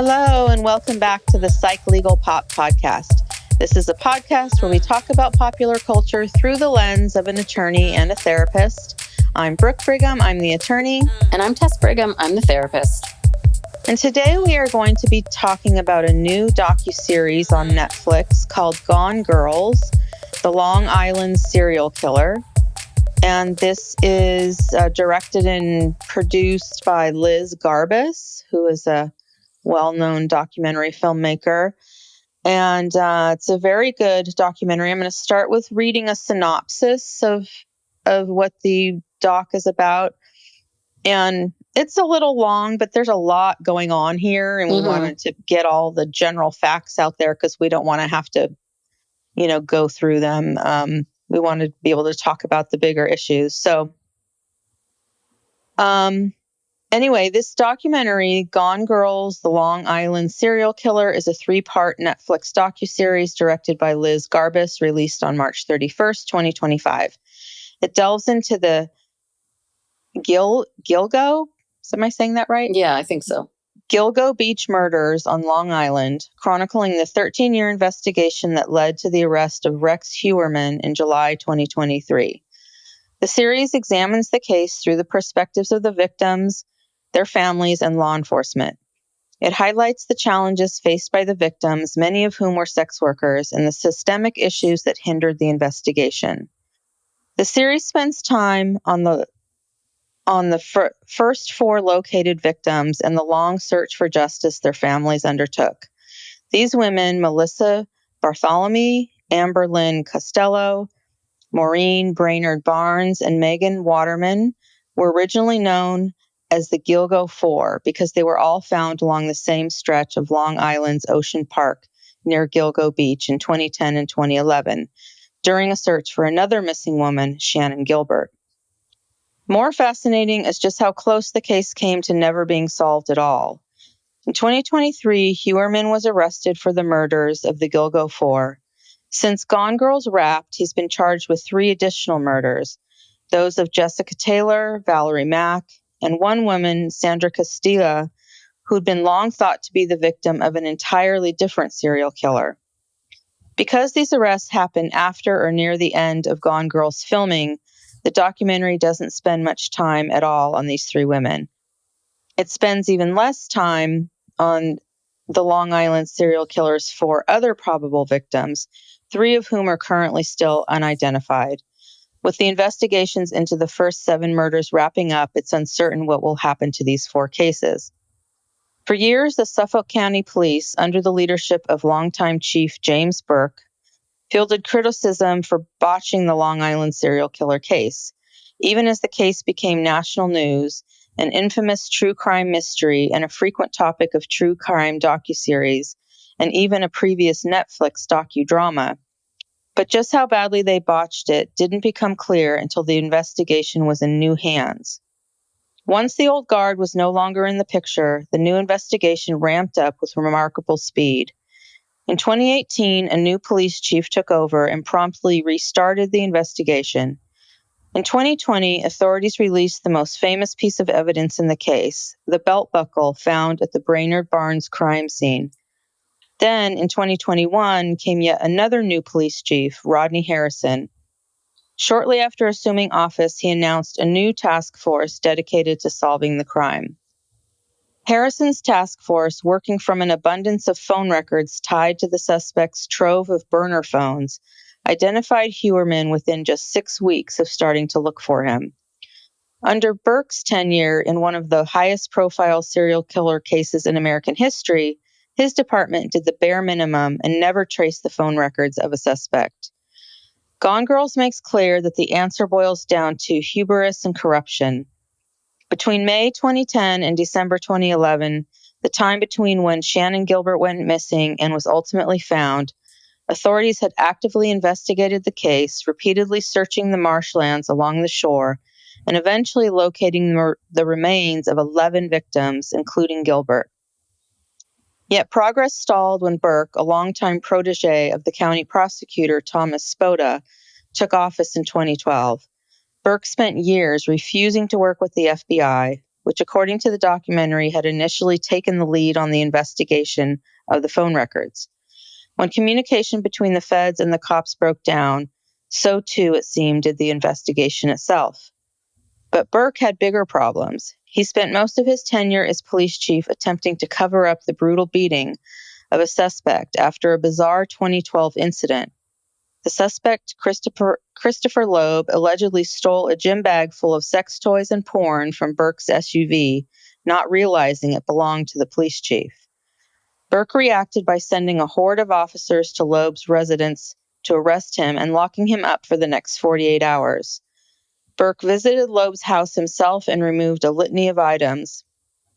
Hello, and welcome back to the Psych Legal Pop Podcast. This is a podcast where we talk about popular culture through the lens of an attorney and a therapist. I'm Brooke Brigham, I'm the attorney. And I'm Tess Brigham, I'm the therapist. And today we are going to be talking about a new docuseries on Netflix called Gonegirls, the Long Island Serial Killer. And this is directed and produced by Liz Garbus, who is a well-known documentary filmmaker. And it's a very good documentary. I'm going to start with reading a synopsis of what the doc is about. And it's a little long, but there's a lot going on here. And we wanted to get all the general facts out there because we don't want to have to, go through them. We want to be able to talk about the bigger issues. So, anyway, this documentary, Gonegirls, the Long Island Serial Killer, is a 3-part Netflix docuseries directed by Liz Garbus, released on March 31st, 2025. It delves into the Gilgo, am I saying that right? Yeah, I think so. Gilgo Beach murders on Long Island, chronicling the 13-year investigation that led to the arrest of Rex Heuermann in July 2023. The series examines the case through the perspectives of the victims, their families, and law enforcement. It highlights the challenges faced by the victims, many of whom were sex workers, and the systemic issues that hindered the investigation. The series spends time on the first 4 located victims and the long search for justice their families undertook. These women, Melissa Bartholomew, Amber Lynn Costello, Maureen Brainerd Barnes, and Megan Waterman, were originally known as the Gilgo Four because they were all found along the same stretch of Long Island's Ocean Park near Gilgo Beach in 2010 and 2011, during a search for another missing woman, Shannon Gilbert. More fascinating is just how close the case came to never being solved at all. In 2023, Heuermann was arrested for the murders of the Gilgo Four. Since Gonegirls wrapped, he's been charged with 3 additional murders, those of Jessica Taylor, Valerie Mack, and one woman, Sandra Castilla, who'd been long thought to be the victim of an entirely different serial killer. Because these arrests happened after or near the end of Gonegirls filming, the documentary doesn't spend much time at all on these 3 women. It spends even less time on the Long Island serial killer's 4 other probable victims, 3 of whom are currently still unidentified. With the investigations into the first 7 murders wrapping up, it's uncertain what will happen to these 4 cases. For years, the Suffolk County Police, under the leadership of longtime Chief James Burke, fielded criticism for botching the Long Island serial killer case. Even as the case became national news, an infamous true crime mystery and a frequent topic of true crime docuseries, and even a previous Netflix docudrama. But just how badly they botched it didn't become clear until the investigation was in new hands. Once the old guard was no longer in the picture, the new investigation ramped up with remarkable speed. In 2018, a new police chief took over and promptly restarted the investigation. In 2020, authorities released the most famous piece of evidence in the case, the belt buckle found at the Brainerd Barnes crime scene. Then, in 2021, came yet another new police chief, Rodney Harrison. Shortly after assuming office, he announced a new task force dedicated to solving the crime. Harrison's task force, working from an abundance of phone records tied to the suspect's trove of burner phones, identified Heuermann within just 6 weeks of starting to look for him. Under Burke's tenure in one of the highest-profile serial killer cases in American history, his department did the bare minimum and never traced the phone records of a suspect. Gonegirls makes clear that the answer boils down to hubris and corruption. Between May 2010 and December 2011, the time between when Shannon Gilbert went missing and was ultimately found, authorities had actively investigated the case, repeatedly searching the marshlands along the shore, and eventually locating the remains of 11 victims, including Gilbert. Yet progress stalled when Burke, a longtime protege of the county prosecutor Thomas Spoda, took office in 2012. Burke spent years refusing to work with the FBI, which according to the documentary had initially taken the lead on the investigation of the phone records. When communication between the feds and the cops broke down, so too, it seemed, did the investigation itself. But Burke had bigger problems. He spent most of his tenure as police chief attempting to cover up the brutal beating of a suspect after a bizarre 2012 incident. The suspect, Christopher Loeb, allegedly stole a gym bag full of sex toys and porn from Burke's SUV, not realizing it belonged to the police chief. Burke reacted by sending a horde of officers to Loeb's residence to arrest him and locking him up for the next 48 hours. Burke visited Loeb's house himself and removed a litany of items.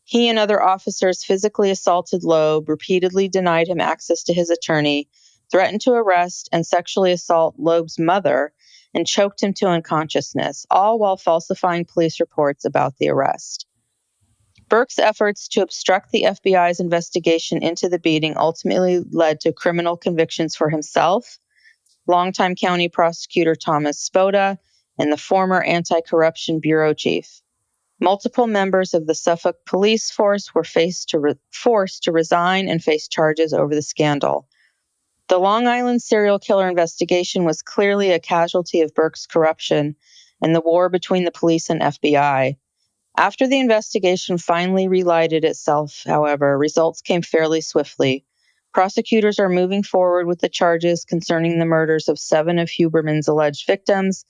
He and other officers physically assaulted Loeb, repeatedly denied him access to his attorney, threatened to arrest and sexually assault Loeb's mother, and choked him to unconsciousness, all while falsifying police reports about the arrest. Burke's efforts to obstruct the FBI's investigation into the beating ultimately led to criminal convictions for himself, longtime county prosecutor Thomas Spoda, and the former anti-corruption bureau chief. Multiple members of the Suffolk police force were forced to resign and face charges over the scandal. The Long Island serial killer investigation was clearly a casualty of Burke's corruption and the war between the police and FBI. After the investigation finally relighted itself, however, results came fairly swiftly. Prosecutors are moving forward with the charges concerning the murders of 7 of Huberman's alleged victims,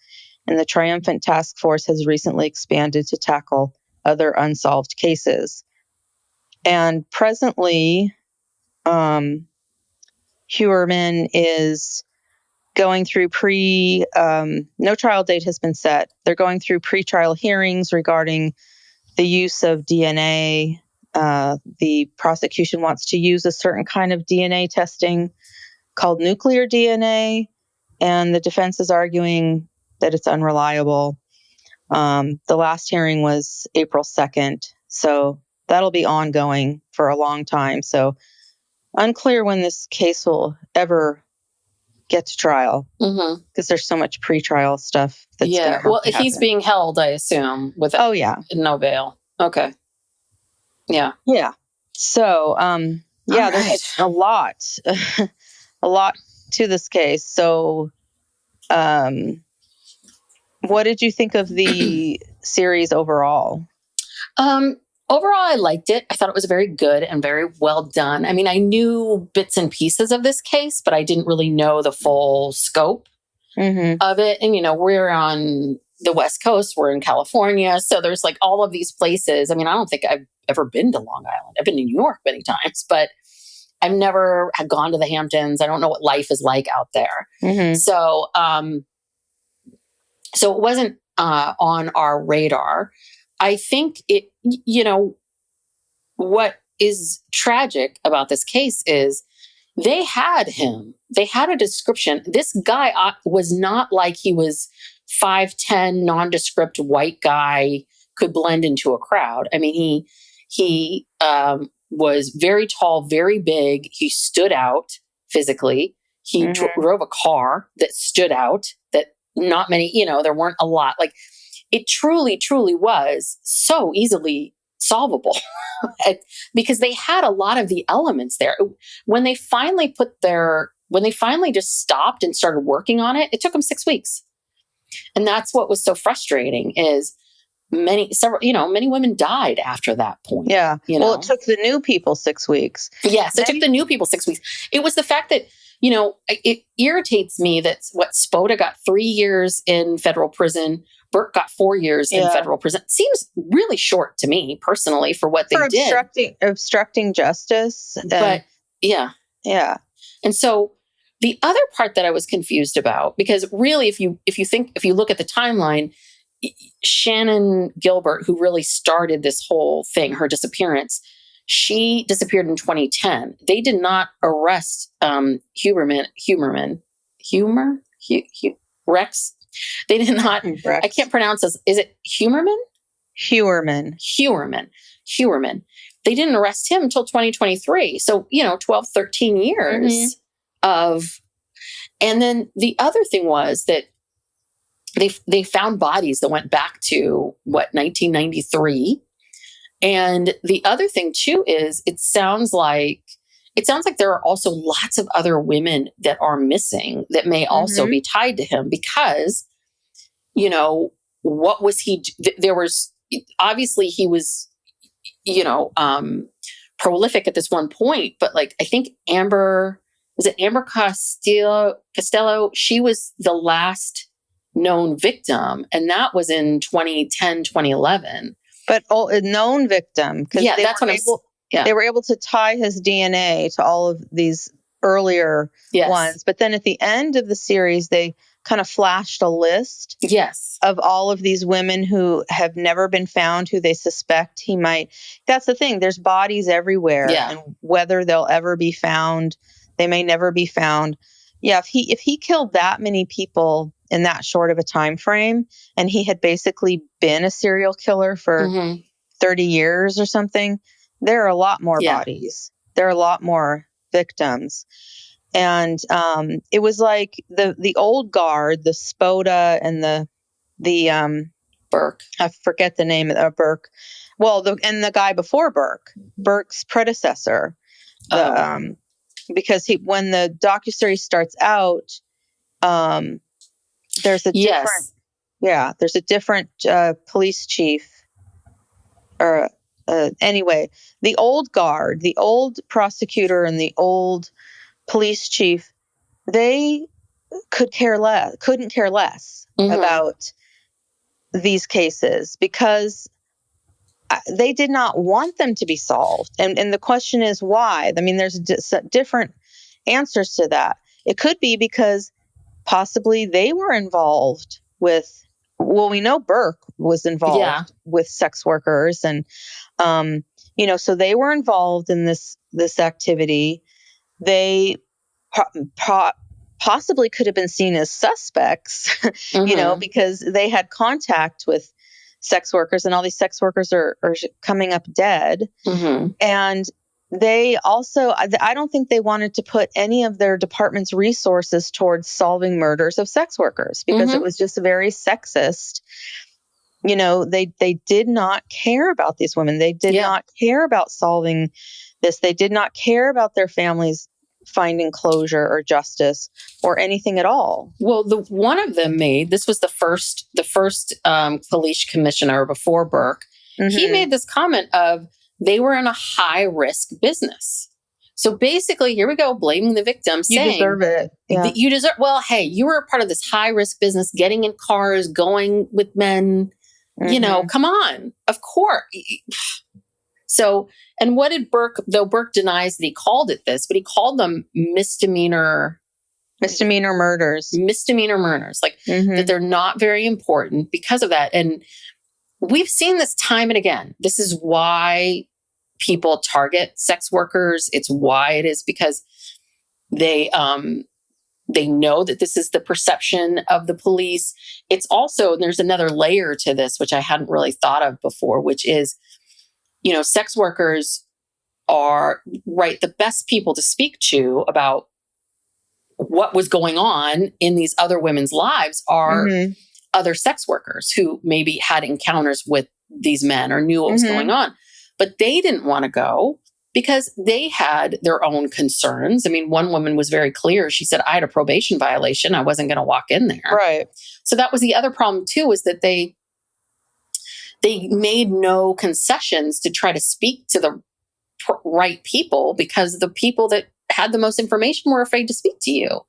and the triumphant task force has recently expanded to tackle other unsolved cases. And presently, Huberman is going through no trial date has been set. They're going through pretrial hearings regarding the use of DNA. The prosecution wants to use a certain kind of DNA testing called nuclear DNA, and the defense is arguing that it's unreliable. The last hearing was April 2nd, so that'll be ongoing for a long time. So unclear when this case will ever get to trial, because there's so much pretrial stuff that's going to have to happen. He's being held, I assume, with no bail. Okay. Yeah. Yeah. So, there's a lot to this case. So, what did you think of the series overall? Overall, I liked it. I thought it was very good and very well done. I mean, I knew bits and pieces of this case, but I didn't really know the full scope of it. And, we're on the West Coast, we're in California. So there's like all of these places. I mean, I don't think I've ever been to Long Island. I've been to New York many times, but I've never had gone to the Hamptons. I don't know what life is like out there. So, so it wasn't on our radar. I think it, what is tragic about this case is they had a description. This guy was not like he was 5'10", nondescript white guy, could blend into a crowd. I mean, he was very tall, very big. He stood out physically. He drove a car that stood out, that not many, there weren't a lot. Like, it truly, truly was so easily solvable because they had a lot of the elements there. When they finally just stopped and started working on it, it took them 6 weeks. And that's what was so frustrating is many women died after that point. Yeah. Well, it took the new people 6 weeks. Yes, it took the new people 6 weeks. It was the fact that, it irritates me that Spoda got 3 years in federal prison. Burke got 4 years in federal prison. Seems really short to me personally for what they did. Obstructing justice. But yeah. And so the other part that I was confused about, because really, if you look at the timeline, Shannon Gilbert, who really started this whole thing, her disappearance, she disappeared in 2010. They did not arrest Rex. They did not. Rex. I can't pronounce this. Is it Humerman? Humerman. They didn't arrest him until 2023. So, 12, 13 years of. And then the other thing was that they found bodies that went back to 1993. And the other thing too is it sounds like there are also lots of other women that are missing that may also be tied to him because, you know, what was he? There was obviously he was, you know, prolific at this one point, but like I think Amber Costello? She was the last known victim, and that was in 2010, 2011. But a known victim, because they were able to tie his DNA to all of these earlier ones. But then at the end of the series, they kind of flashed a list of all of these women who have never been found, who they suspect he might. That's the thing. There's bodies everywhere, and whether they'll ever be found, they may never be found. Yeah, if he killed that many people in that short of a time frame, and he had basically been a serial killer for 30 years or something, there are a lot more bodies. There are a lot more victims. And it was like the old guard, the Spoda and the Burke. I forget the name of Burke. Well, and the guy before Burke's predecessor. Because when the docuseries starts out, there's a different police chief. Or anyway, the old guard, the old prosecutor, and the old police chief, they couldn't care less about these cases because they did not want them to be solved. And the question is why? I mean, there's different answers to that. It could be because possibly they were involved with, well, we know Burke was involved with sex workers and, you know, so they were involved in this activity. They possibly could have been seen as suspects, you know, because they had contact with sex workers, and all these sex workers are coming up dead. And they also, I don't think they wanted to put any of their department's resources towards solving murders of sex workers because it was just very sexist. You know, they did not care about these women. They did not care about solving this. They did not care about their families finding closure or justice or anything at all. Well, one of them this was the first police commissioner before Burke. He made this comment of they were in a high risk business. So basically, here we go, blaming the victim, saying you deserve it. Yeah. You deserve. Well, hey, you were a part of this high risk business, getting in cars, going with men. You know, come on, of course. So, and what did Burke? Though Burke denies that he called it this, but he called them misdemeanor murders. Misdemeanor murders, like that they're not very important because of that. And we've seen this time and again. This is why people target sex workers. It's why it is because they know that this is the perception of the police. It's also, there's another layer to this, which I hadn't really thought of before, which is, you know, sex workers are the best people to speak to about what was going on in these other women's lives are other sex workers who maybe had encounters with these men or knew what was going on. But they didn't want to go because they had their own concerns. I mean, one woman was very clear. She said, I had a probation violation. I wasn't going to walk in there. Right. So that was the other problem too, is that they made no concessions to try to speak to the right people because the people that had the most information were afraid to speak to you.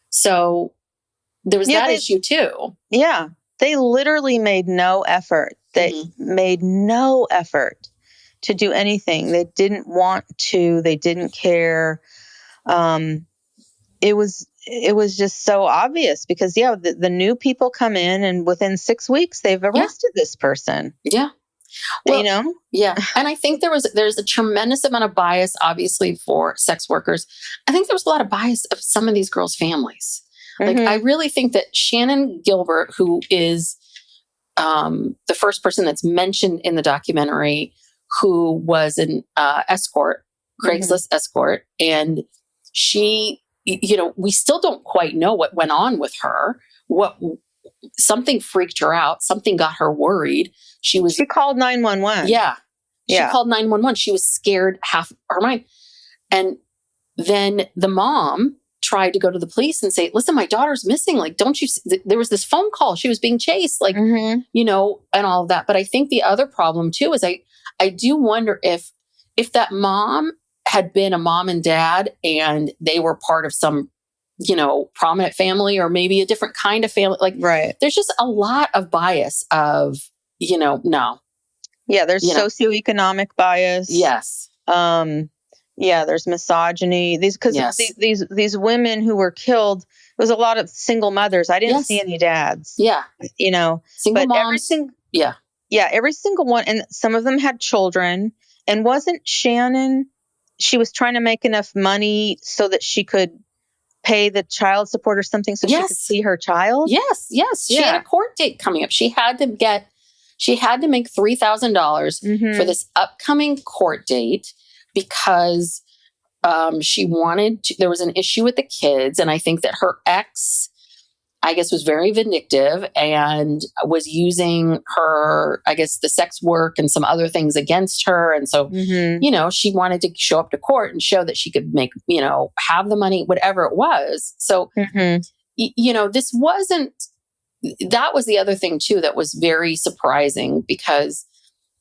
So there was that issue too. Yeah. They literally made no effort. They made no effort to do anything. They didn't want to. They didn't care. It was just so obvious because, the new people come in and within 6 weeks, they've arrested this person. Yeah. Well, you know? Yeah. And I think there's a tremendous amount of bias, obviously, for sex workers. I think there was a lot of bias of some of these girls' families. Like, I really think that Shannon Gilbert, who is the first person that's mentioned in the documentary, who was an escort, Craigslist escort, and she, you know, we still don't quite know what went on with her. Something freaked her out. Something got her worried. She called 911. Yeah. She called 911. She was scared half her mind. And then the mom tried to go to the police and say, listen, my daughter's missing. Like, don't you see? There was this phone call. She was being chased, like, you know, and all of that. But I think the other problem too is I do wonder if that mom had been a mom and dad and they were part of some, you know, prominent family or maybe a different kind of family. Like, there's just a lot of bias of, you know, no. Yeah, there's socioeconomic bias. Yes. Yeah, there's misogyny. These women who were killed, it was a lot of single mothers. I didn't see any dads. Yeah. You know, single moms. Every single one. And some of them had children. And wasn't Shannon, she was trying to make enough money so that she could pay the child support or something so she could see her child? Yes. She had a court date coming up. She had to make $3,000 for this upcoming court date because she wanted to, there was an issue with the kids. And I think that her ex, I guess, was very vindictive and was using her, I guess, the sex work and some other things against her. And so, you know, she wanted to show up to court and show that she could make, you know, have the money, whatever it was. So, you know, that was the other thing too, that was very surprising because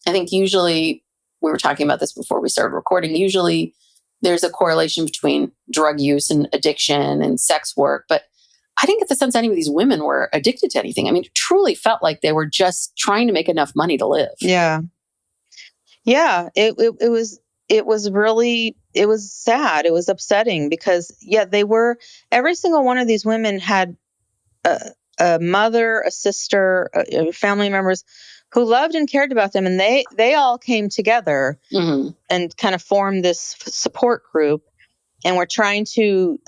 I think usually we were talking about this before we started recording. Usually there's a correlation between drug use and addiction and sex work, but I didn't get the sense any of these women were addicted to anything. I mean, it truly felt like they were just trying to make enough money to live. Yeah. Yeah. It was sad. It was upsetting because every single one of these women had a mother, a sister, family members who loved and cared about them. And they all came together and kind of formed this support group. And we're trying to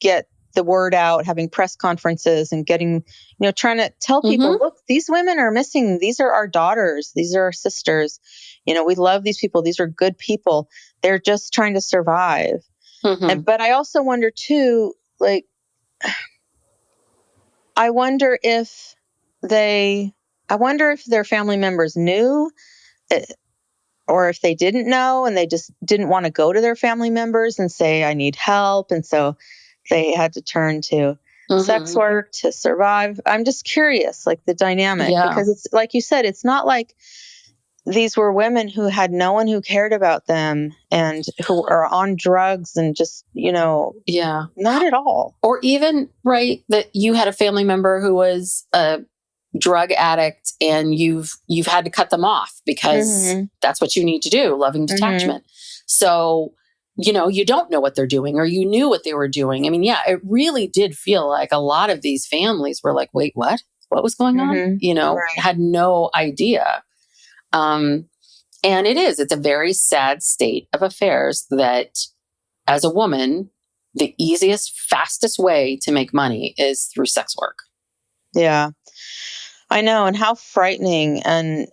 get the word out, having press conferences and getting, you know, trying to tell people, look, these women are missing. These are our daughters. These are our sisters. You know, we love these people. These are good people. They're just trying to survive. But I also wonder too, like, I wonder if their family members knew or if they didn't know and they just didn't want to go to their family members and say, I need help. And so they had to turn to sex work to survive. I'm just curious, like the dynamic, because it's like you said, it's not like these were women who had no one who cared about them and who are on drugs and just, you know, not at all. Or even, right, that you had a family member who was a drug addict and you've had to cut them off because that's what you need to do, loving detachment. So, you know, you don't know what they're doing or you knew what they were doing. I mean, it really did feel like a lot of these families were like, wait, what was going on? You know, had no idea. And it's a very sad state of affairs that as a woman, the easiest, fastest way to make money is through sex work. Yeah, I know. And how frightening. And,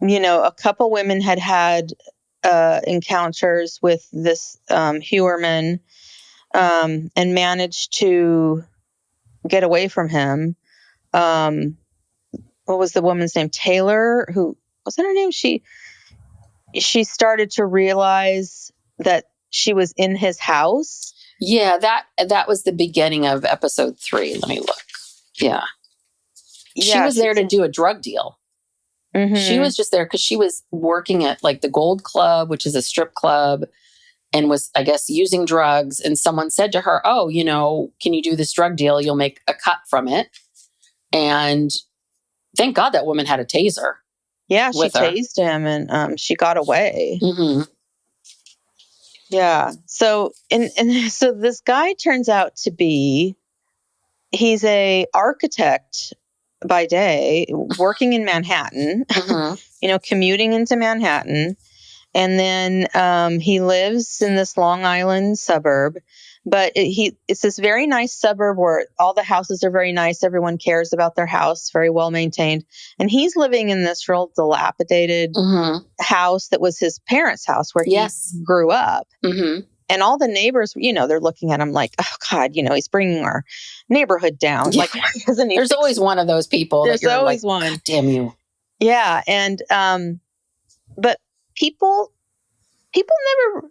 you know, a couple women had encounters with this Hewerman and managed to get away from him. What was the woman's name? Taylor, who was that her name? She started to realize that she was in his house. Yeah, that was the beginning of episode 3. Let me look. Yeah. She was there to do a drug deal. She was just there because she was working at like the Gold Club, which is a strip club, and was, I guess, using drugs. And someone said to her, oh, you know, can you do this drug deal? You'll make a cut from it. And thank God that woman had a taser. Yeah, she tased him and she got away. Yeah. So, so this guy turns out to be, he's a architect by day, working in Manhattan, you know, commuting into Manhattan. And then he lives in this Long Island suburb. But it's this very nice suburb where all the houses are very nice. Everyone cares about their house, very well maintained. And he's living in this real dilapidated house that was his parents' house where he grew up. And all the neighbors, you know, they're looking at him like, oh, God, you know, he's bringing our neighborhood down. Like, there's always one of those people. There's always like, one. God damn you. Yeah. And but people never,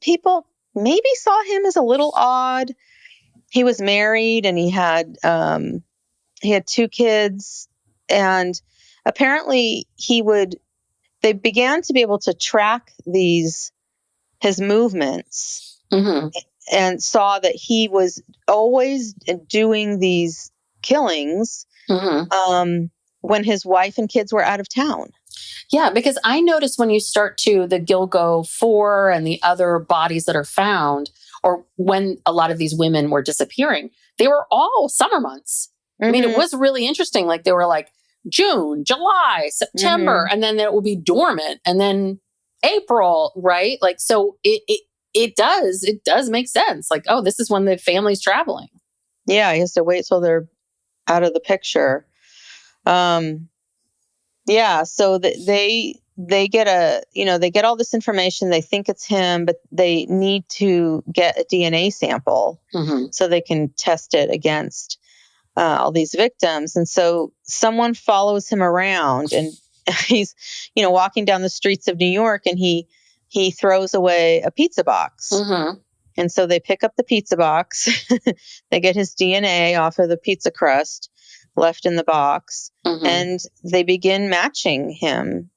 people maybe saw him as a little odd. He was married and he had 2 kids, and apparently they began to be able to track his movements, Mm-hmm. and saw that he was always doing these killings Mm-hmm. when his wife and kids were out of town. Yeah, because I noticed when you start to the Gilgo 4 and the other bodies that are found, or when a lot of these women were disappearing, they were all summer months. Mm-hmm. I mean, it was really interesting. Like they were like June, July, September, and then it will be dormant, and then April, right? Like, so it does make sense. Like, oh, this is when the family's traveling. Yeah, he has to wait till they're out of the picture. Yeah, so they get they get all this information. They think it's him, but they need to get a DNA sample so they can test it against all these victims. And so someone follows him around, and he's walking down the streets of New York, and he throws away a pizza box. Mm-hmm. And so they pick up the pizza box. They get his DNA off of the pizza crust left in the box, and they begin matching him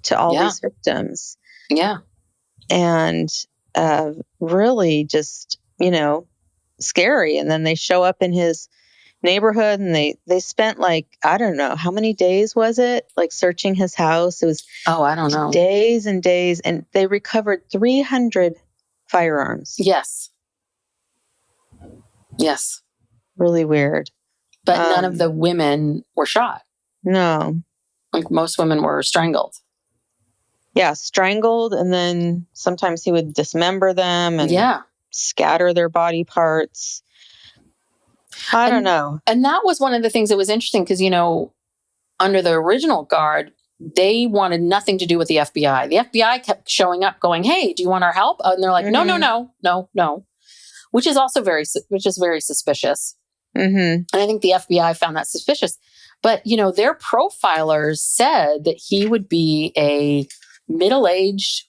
to all these victims. Yeah. And really just, scary. And then they show up in his neighborhood, and they spent I don't know, how many days was it? Searching his house. It was I don't know. Days and days, and they recovered 300 firearms. Yes. Really weird. But none of the women were shot. No. Like most women were strangled. Yeah, strangled, and then sometimes he would dismember them and scatter their body parts. I don't know. And that was one of the things that was interesting because, under the original guard, they wanted nothing to do with the FBI. The FBI kept showing up going, hey, do you want our help? And they're like, no, which is also very suspicious. Mm-hmm. And I think the FBI found that suspicious. But, their profilers said that he would be a middle-aged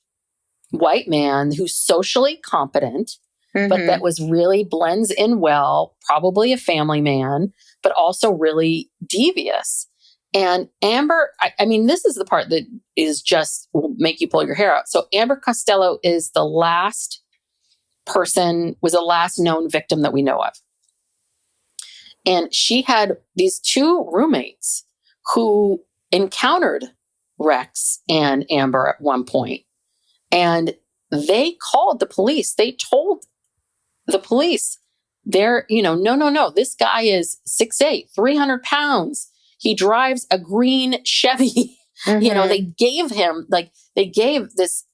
white man who's socially competent, but that was really blends in well, probably a family man, but also really devious. And Amber, I mean, this is the part that is just will make you pull your hair out. So Amber Costello is the last known victim that we know of. And she had these 2 roommates who encountered Rex and Amber at one point. And they called the police. They told the police, no, this guy is 6'8", 300 pounds. He drives a green Chevy. They gave this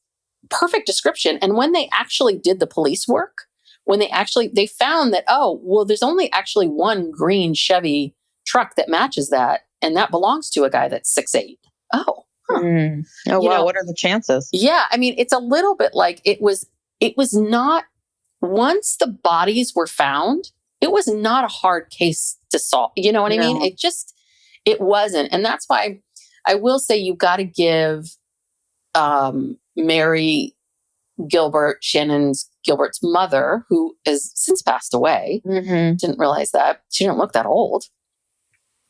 perfect description. And when they actually did the police work, they found that, there's only actually one green Chevy truck that matches that. And that belongs to a guy that's 6'8". Oh, huh. Oh, wow. What are the chances? Yeah. I mean, it's a little bit like it was not, once the bodies were found, it was not a hard case to solve. You know what I mean? It wasn't. And that's why I will say you got to give Mary Gilbert, Gilbert's mother, who has since passed away. Didn't realize that. She didn't look that old.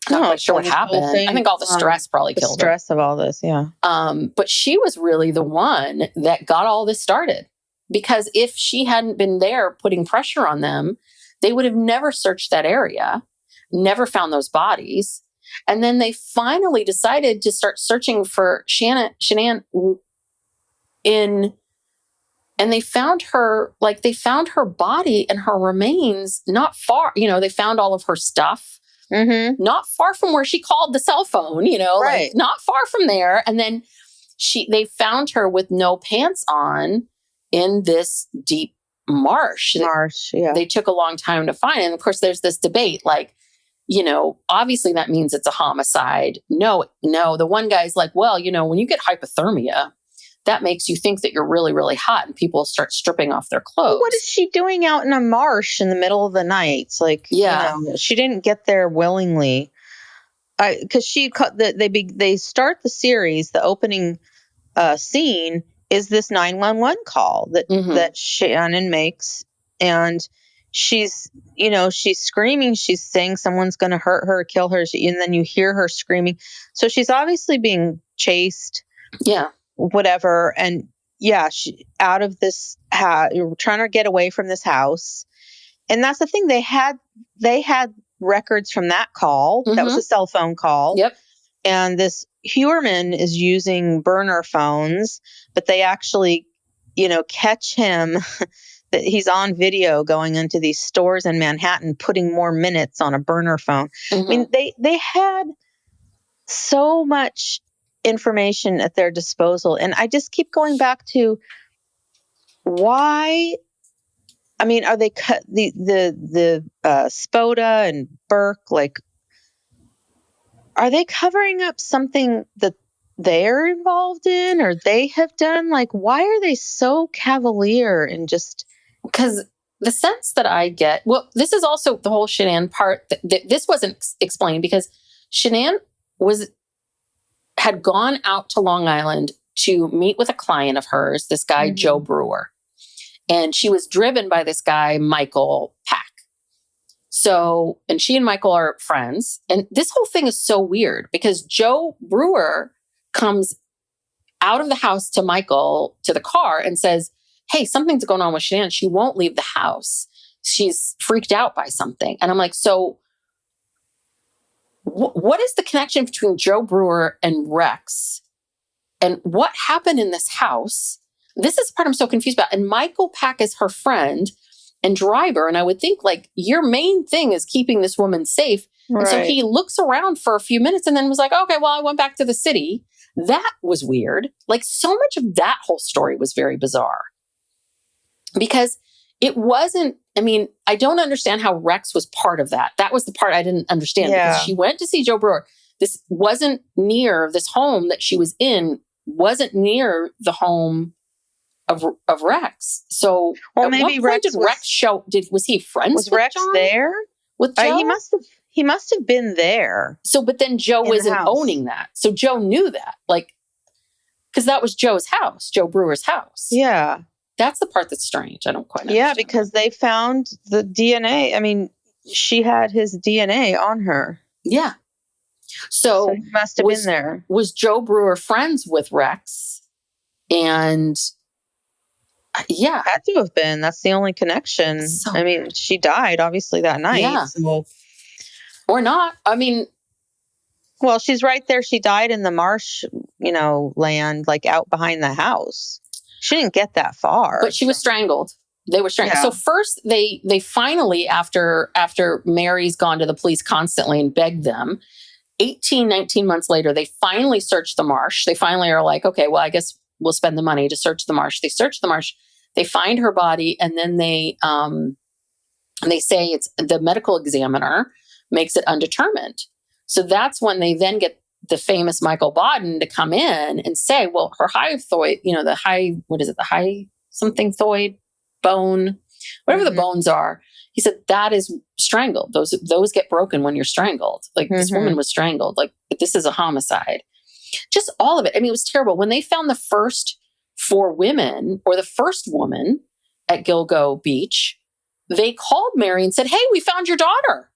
Not quite sure what happened. I think all the stress probably killed her. The stress of all this, yeah. But she was really the one that got all this started. Because if she hadn't been there putting pressure on them, they would have never searched that area, never found those bodies. And then they finally decided to start searching for Shanann and they found her body and her remains not far. They found all of her stuff, not far from where she called the cell phone, right. Not far from there. And then they found her with no pants on in this deep marsh. Yeah. They took a long time to find. And of course, there's this debate, obviously that means it's a homicide. No. The one guy's like, well, when you get hypothermia, that makes you think that you're really, really hot and people start stripping off their clothes. What is she doing out in a marsh in the middle of the night? She didn't get there willingly. because they start the series, the opening scene is this 911 call that Shannon makes, and she's screaming, she's saying someone's going to hurt her, kill her, and then you hear her screaming. So she's obviously being chased, whatever. And she out of this trying to get away from this house. And that's the thing, they had records from that call. That was a cell phone call. Yep. And this Huerman is using burner phones, but they actually, catch him that he's on video going into these stores in Manhattan, putting more minutes on a burner phone. I mean, they had so much information at their disposal. And I just keep going back to why. I mean, are they cut the Spoda and Burke, like, are they covering up something that they're involved in or they have done? Like, why are they so cavalier and just... Because the sense that I get, well, this is also the whole Shanann part. This wasn't explained because Shanann had gone out to Long Island to meet with a client of hers, this guy, Joe Brewer. And she was driven by this guy, Michael Pack. So, and she and Michael are friends. And this whole thing is so weird because Joe Brewer comes out of the house to Michael, to the car, and says, hey, something's going on with Shanann. She won't leave the house. She's freaked out by something. And I'm like, so what is the connection between Joe Brewer and Rex? And what happened in this house? This is the part I'm so confused about. And Michael Pack is her friend and driver. And I would think, like, your main thing is keeping this woman safe. Right. And so he looks around for a few minutes and then was like, okay, well, I went back to the city. That was weird. Like, so much of that whole story was very bizarre. Because it wasn't, I mean, I don't understand how Rex was part of that. That was the part I didn't understand because she went to see Joe Brewer. This wasn't near, this home that she was in wasn't near the home of Rex. So, well, maybe Rex did Rex show? Was he friends? Was with Rex John? There with Joe? He must have been there. So, but then Joe wasn't owning that. So Joe knew that, like, because that was Joe's house, Joe Brewer's house. Yeah, that's the part that's strange. I don't quite understand. Yeah, because they found the DNA. I mean, she had his DNA on her. Yeah. So he must have been there. Was Joe Brewer friends with Rex? And had to have been. That's the only connection. So, I mean, she died obviously that night. Yeah. So. Or not. I mean, well, she's right there. She died in the marsh, land, like out behind the house. She didn't get that far. But she was strangled. They were strangled. Yeah. So first they finally, after Mary's gone to the police constantly and begged them, 19 months later, they finally searched the marsh. They finally are like, okay, well, I guess we'll spend the money to search the marsh. They search the marsh. They find her body. And then they say it's the medical examiner makes it undetermined. So that's when they then get the famous Michael Bodden to come in and say, well, her hyphoid, the high something thoid bone, whatever the bones are. He said that is strangled. Those get broken when you're strangled. Like this woman was strangled. Like this is a homicide. Just all of it. I mean, it was terrible. When they found the first 4 women or the first woman at Gilgo Beach, they called Mary and said, hey, we found your daughter,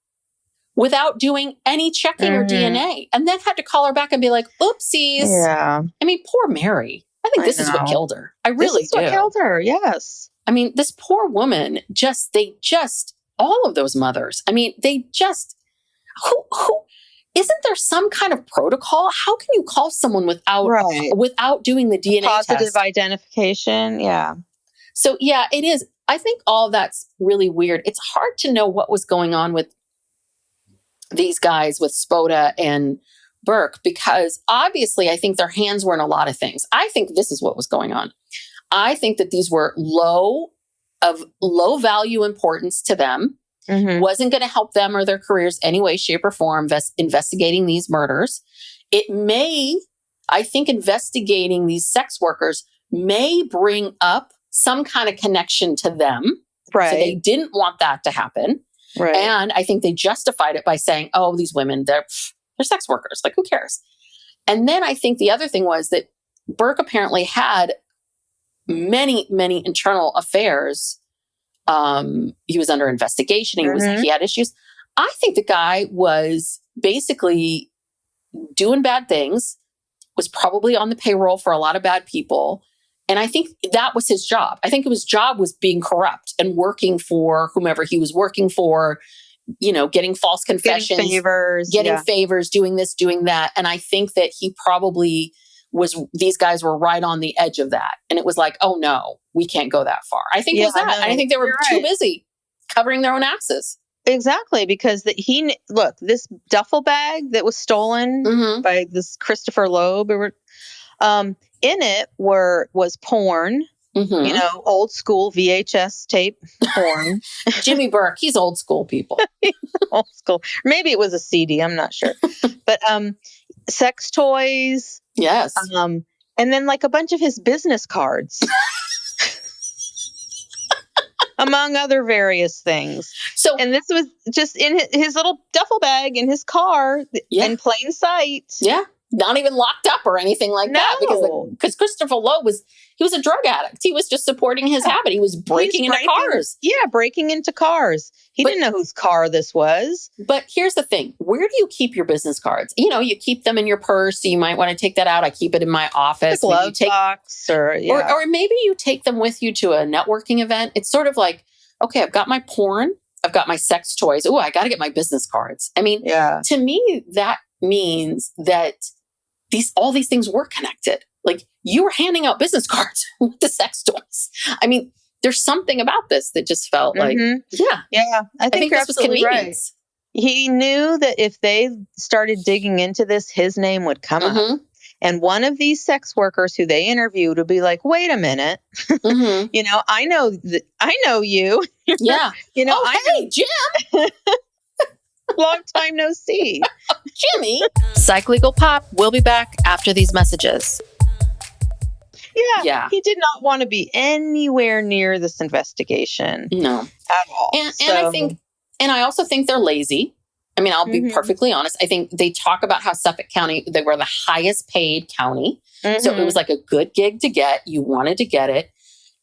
without doing any checking or DNA, and then had to call her back and be like, oopsies. Yeah. I mean, poor Mary. I think this is what killed her. I really do. What killed her, yes. I mean, this poor woman, all of those mothers, I mean, they just, who isn't there some kind of protocol? How can you call someone without doing the DNA positive test? Identification, yeah. So, yeah, it is. I think all of that's really weird. It's hard to know what was going on with these guys with Spoda and Burke, because obviously I think their hands were in a lot of things. I think this is what was going on. I think that these were low value importance to them, wasn't going to help them or their careers any way, shape, or form, investigating these murders. I think investigating these sex workers may bring up some kind of connection to them. Right. So they didn't want that to happen. Right. And I think they justified it by saying, oh, these women, They're sex workers. Like, who cares? And then I think the other thing was that Burke apparently had many, many internal affairs. He was under investigation. He had issues. I think the guy was basically doing bad things, was probably on the payroll for a lot of bad people. And I think that was his job. I think his job was being corrupt and working for whomever he was working for, getting false confessions, getting favors, doing this, doing that. And I think that he probably these guys were right on the edge of that. And it was like, oh no, we can't go that far. I think it was that. I think they were too busy covering their own asses. Exactly, because this duffel bag that was stolen by this Christopher Loeb, in it was porn, old school VHS tape porn. Jimmy Burke, he's old school, people. Old school. Maybe it was a CD, I'm not sure. But sex toys. Yes. And then like a bunch of his business cards. Among other various things. And this was just in his little duffel bag in his car in plain sight. Yeah. Not even locked up or anything like that. Because Christopher Loeb was a drug addict. He was just supporting his habit. He was breaking into cars. Yeah, breaking into cars. He didn't know whose car this was. But here's the thing. Where do you keep your business cards? You keep them in your purse. So you might want to take that out. I keep it in my office. The glove box or maybe you take them with you to a networking event. It's sort of like, okay, I've got my porn. I've got my sex toys. Oh, I got to get my business cards. I mean, to me, that means that all these things were connected. Like, you were handing out business cards with the sex toys. I mean, there's something about this that just felt like, I think this was convenient. He knew that if they started digging into this, his name would come up. And one of these sex workers who they interviewed would be like, wait a minute, I know you. Yeah. Hey, Jim. Long time no see. Jimmy. Psych Legal Pop will be back after these messages. Yeah. He did not want to be anywhere near this investigation. No. At all. And I also think they're lazy. I mean, I'll be perfectly honest. I think they talk about how Suffolk County, they were the highest paid county. So it was like a good gig to get. You wanted to get it.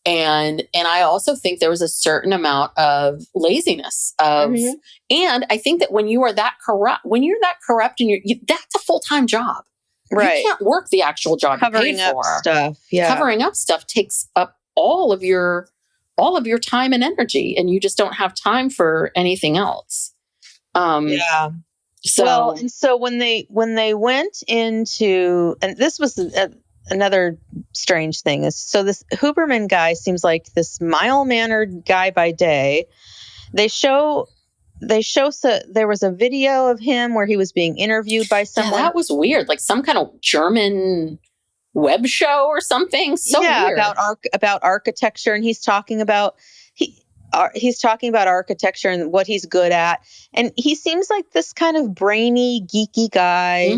And I also think there was a certain amount of laziness and I think that when you're that corrupt and that's a full-time job. Right. You can't work the actual job covering you're paid up for. Stuff. Yeah. Covering up stuff takes up all of your time and energy, and you just don't have time for anything else. So when they went into, and this was another strange thing is, so this Huberman guy seems like this mild-mannered guy by day. There was a video of him where he was being interviewed by someone. Yeah, that was weird. Like some kind of German web show or something. So weird. about architecture, and he's talking about architecture and what he's good at. And he seems like this kind of brainy, geeky guy.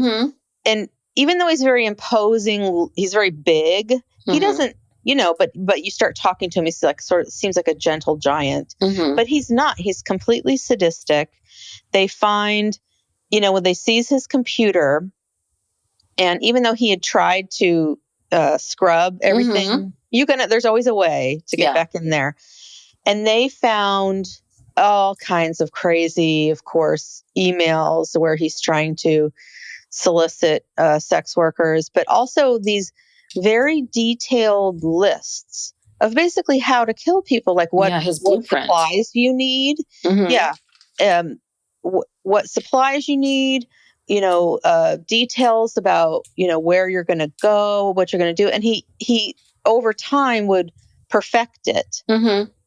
And even though he's very imposing, he's very big. He doesn't, but you start talking to him, he's like seems like a gentle giant. But he's not. He's completely sadistic. They find, when they seize his computer, and even though he had tried to scrub everything, there's always a way to get back in there. And they found all kinds of crazy, of course, emails where he's trying to solicit sex workers, but also these very detailed lists of basically how to kill people, like what supplies you need. What supplies you need, details about, where you're going to go, what you're going to do. And he over time would perfect it.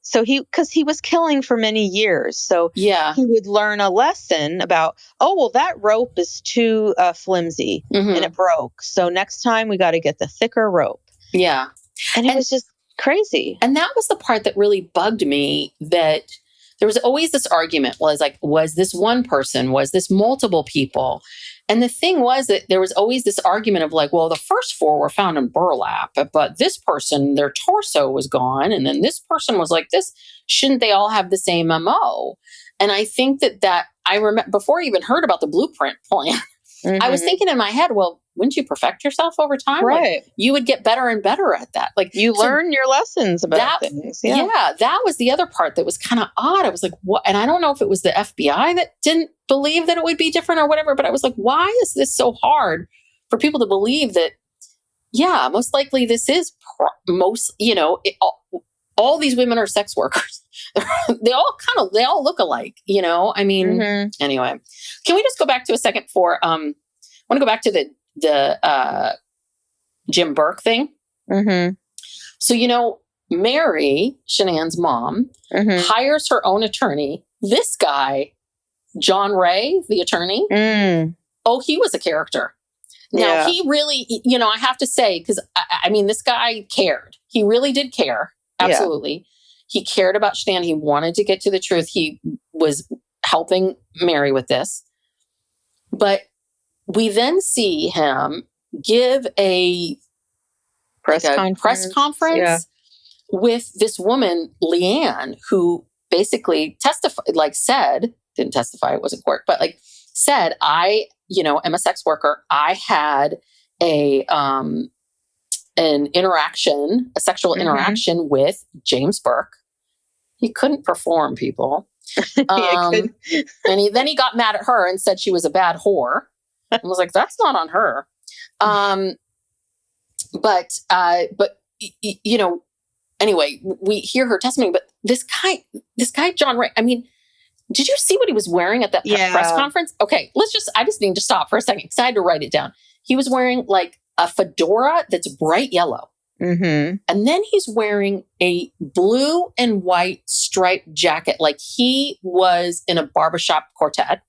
So because he was killing for many years. So he would learn a lesson about, that rope is too flimsy and it broke. So next time we got to get the thicker rope. Yeah. And it was just crazy. And that was the part that really bugged me, that there was always this argument was this one person? Was this multiple people? And the thing was that there was always this argument of the first 4 were found in burlap, but this person, their torso was gone. And then this person was like this. Shouldn't they all have the same MO? And I think that I remember before I even heard about the blueprint plan, I was thinking in my head, well, wouldn't you perfect yourself over time? Right. Like, you would get better and better at that. Like, you learn your lessons about things. Yeah. That was the other part that was kind of odd. I was like, what? And I don't know if it was the FBI that didn't believe that it would be different or whatever, but I was like, why is this so hard for people to believe that? Yeah, most likely this is all these women are sex workers. they all look alike, I mean, anyway, can we just go back to a second for, I want to go back to the Jim Burke thing. So, Mary, Shanann's mom, hires her own attorney. This guy, John Ray, the attorney. He was a character. Now, he really, I have to say, because I mean, this guy cared. He really did care. Absolutely. Yeah. He cared about Shanann. He wanted to get to the truth. He was helping Mary with this. But we then see him give a press conference with this woman, Leanne, who basically didn't testify, it was in court, but said, I, am a sex worker. I had an interaction, a sexual interaction with James Burke. He couldn't perform, people. And then he got mad at her and said she was a bad whore. I was like, that's not on her. But anyway, we hear her testimony, but this guy, John Ray, I mean, did you see what he was wearing at that press conference? Okay, I just need to stop for a second because I had to write it down. He was wearing a fedora that's bright yellow. And then he's wearing a blue and white striped jacket, like he was in a barbershop quartet,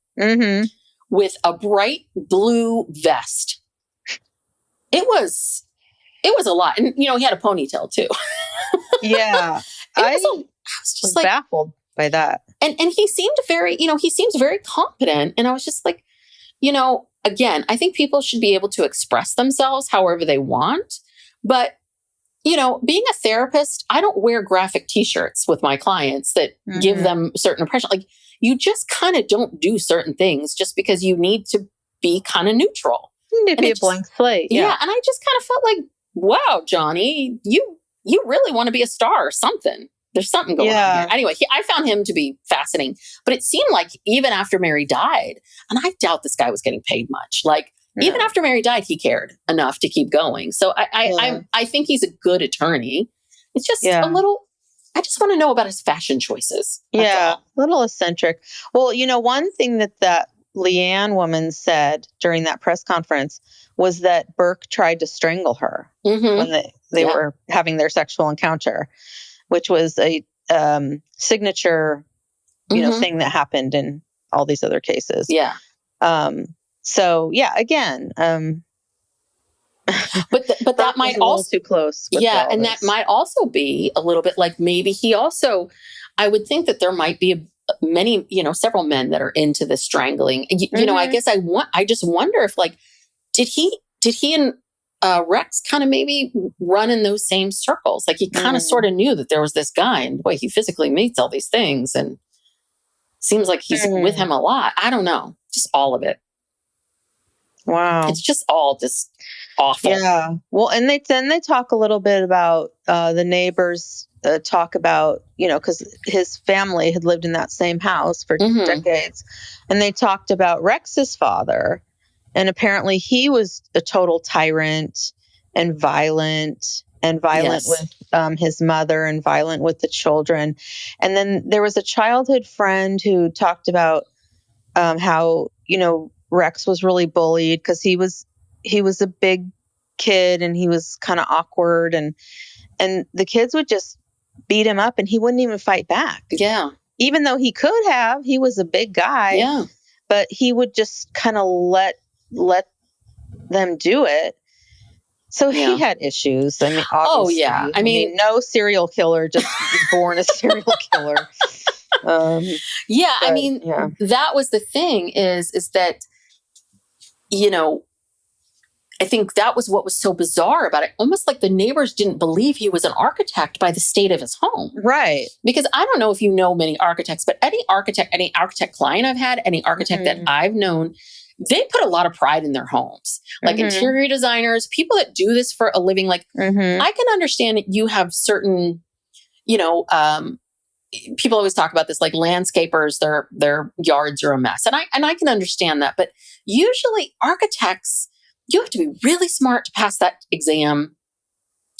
with a bright blue vest. It was a lot. And, he had a ponytail too. Yeah. I was just baffled by that. And he seemed he seems very competent. And I was just like, again, I think people should be able to express themselves however they want. But, being a therapist, I don't wear graphic t-shirts with my clients that give them certain impression. Like, you just kind of don't do certain things just because you need to be kind of neutral. You need to be a blank slate. Yeah. And I just kind of felt like, wow, Johnny, you really want to be a star or something. There's something going on here. Anyway, I found him to be fascinating, but it seemed like even after Mary died, and I doubt this guy was getting paid much. Even after Mary died, he cared enough to keep going. So I think he's a good attorney. It's just a little, I just want to know about his fashion choices. That's a little eccentric. Well, one thing that Leanne woman said during that press conference was that Burke tried to strangle her when they were having their sexual encounter, which was a signature, thing that happened in all these other cases. Yeah. So again, but that might also too close. And that might also be a little bit like maybe he also. I would think that there might be many, several men that are into the strangling. I guess I just wonder if did he and Rex kind of maybe run in those same circles? Like he kind of sort of knew that there was this guy, and boy, he physically meets all these things, and seems like he's with him a lot. I don't know, just all of it. Wow, it's just all just awful. Yeah. Well, and they talk a little bit about the neighbors. Talk about because his family had lived in that same house for decades, and they talked about Rex's father. And apparently he was a total tyrant and violent with his mother and violent with the children. And then there was a childhood friend who talked about how, Rex was really bullied because he was a big kid and he was kind of awkward and the kids would just beat him up and he wouldn't even fight back. Yeah. Even though he could have, he was a big guy. Yeah. But he would just kind of let them do it. So he had issues. I mean, obviously. I mean, no serial killer just born a serial killer. That was the thing is that, I think that was what was so bizarre about it. Almost like the neighbors didn't believe he was an architect by the state of his home. Right. Because I don't know if you know many architects, but any architect client I've had, any architect that I've known, they put a lot of pride in their homes. Like interior designers, people that do this for a living. Like I can understand that you have certain, people always talk about this, like landscapers, their yards are a mess. And I can understand that. But usually architects, you have to be really smart to pass that exam.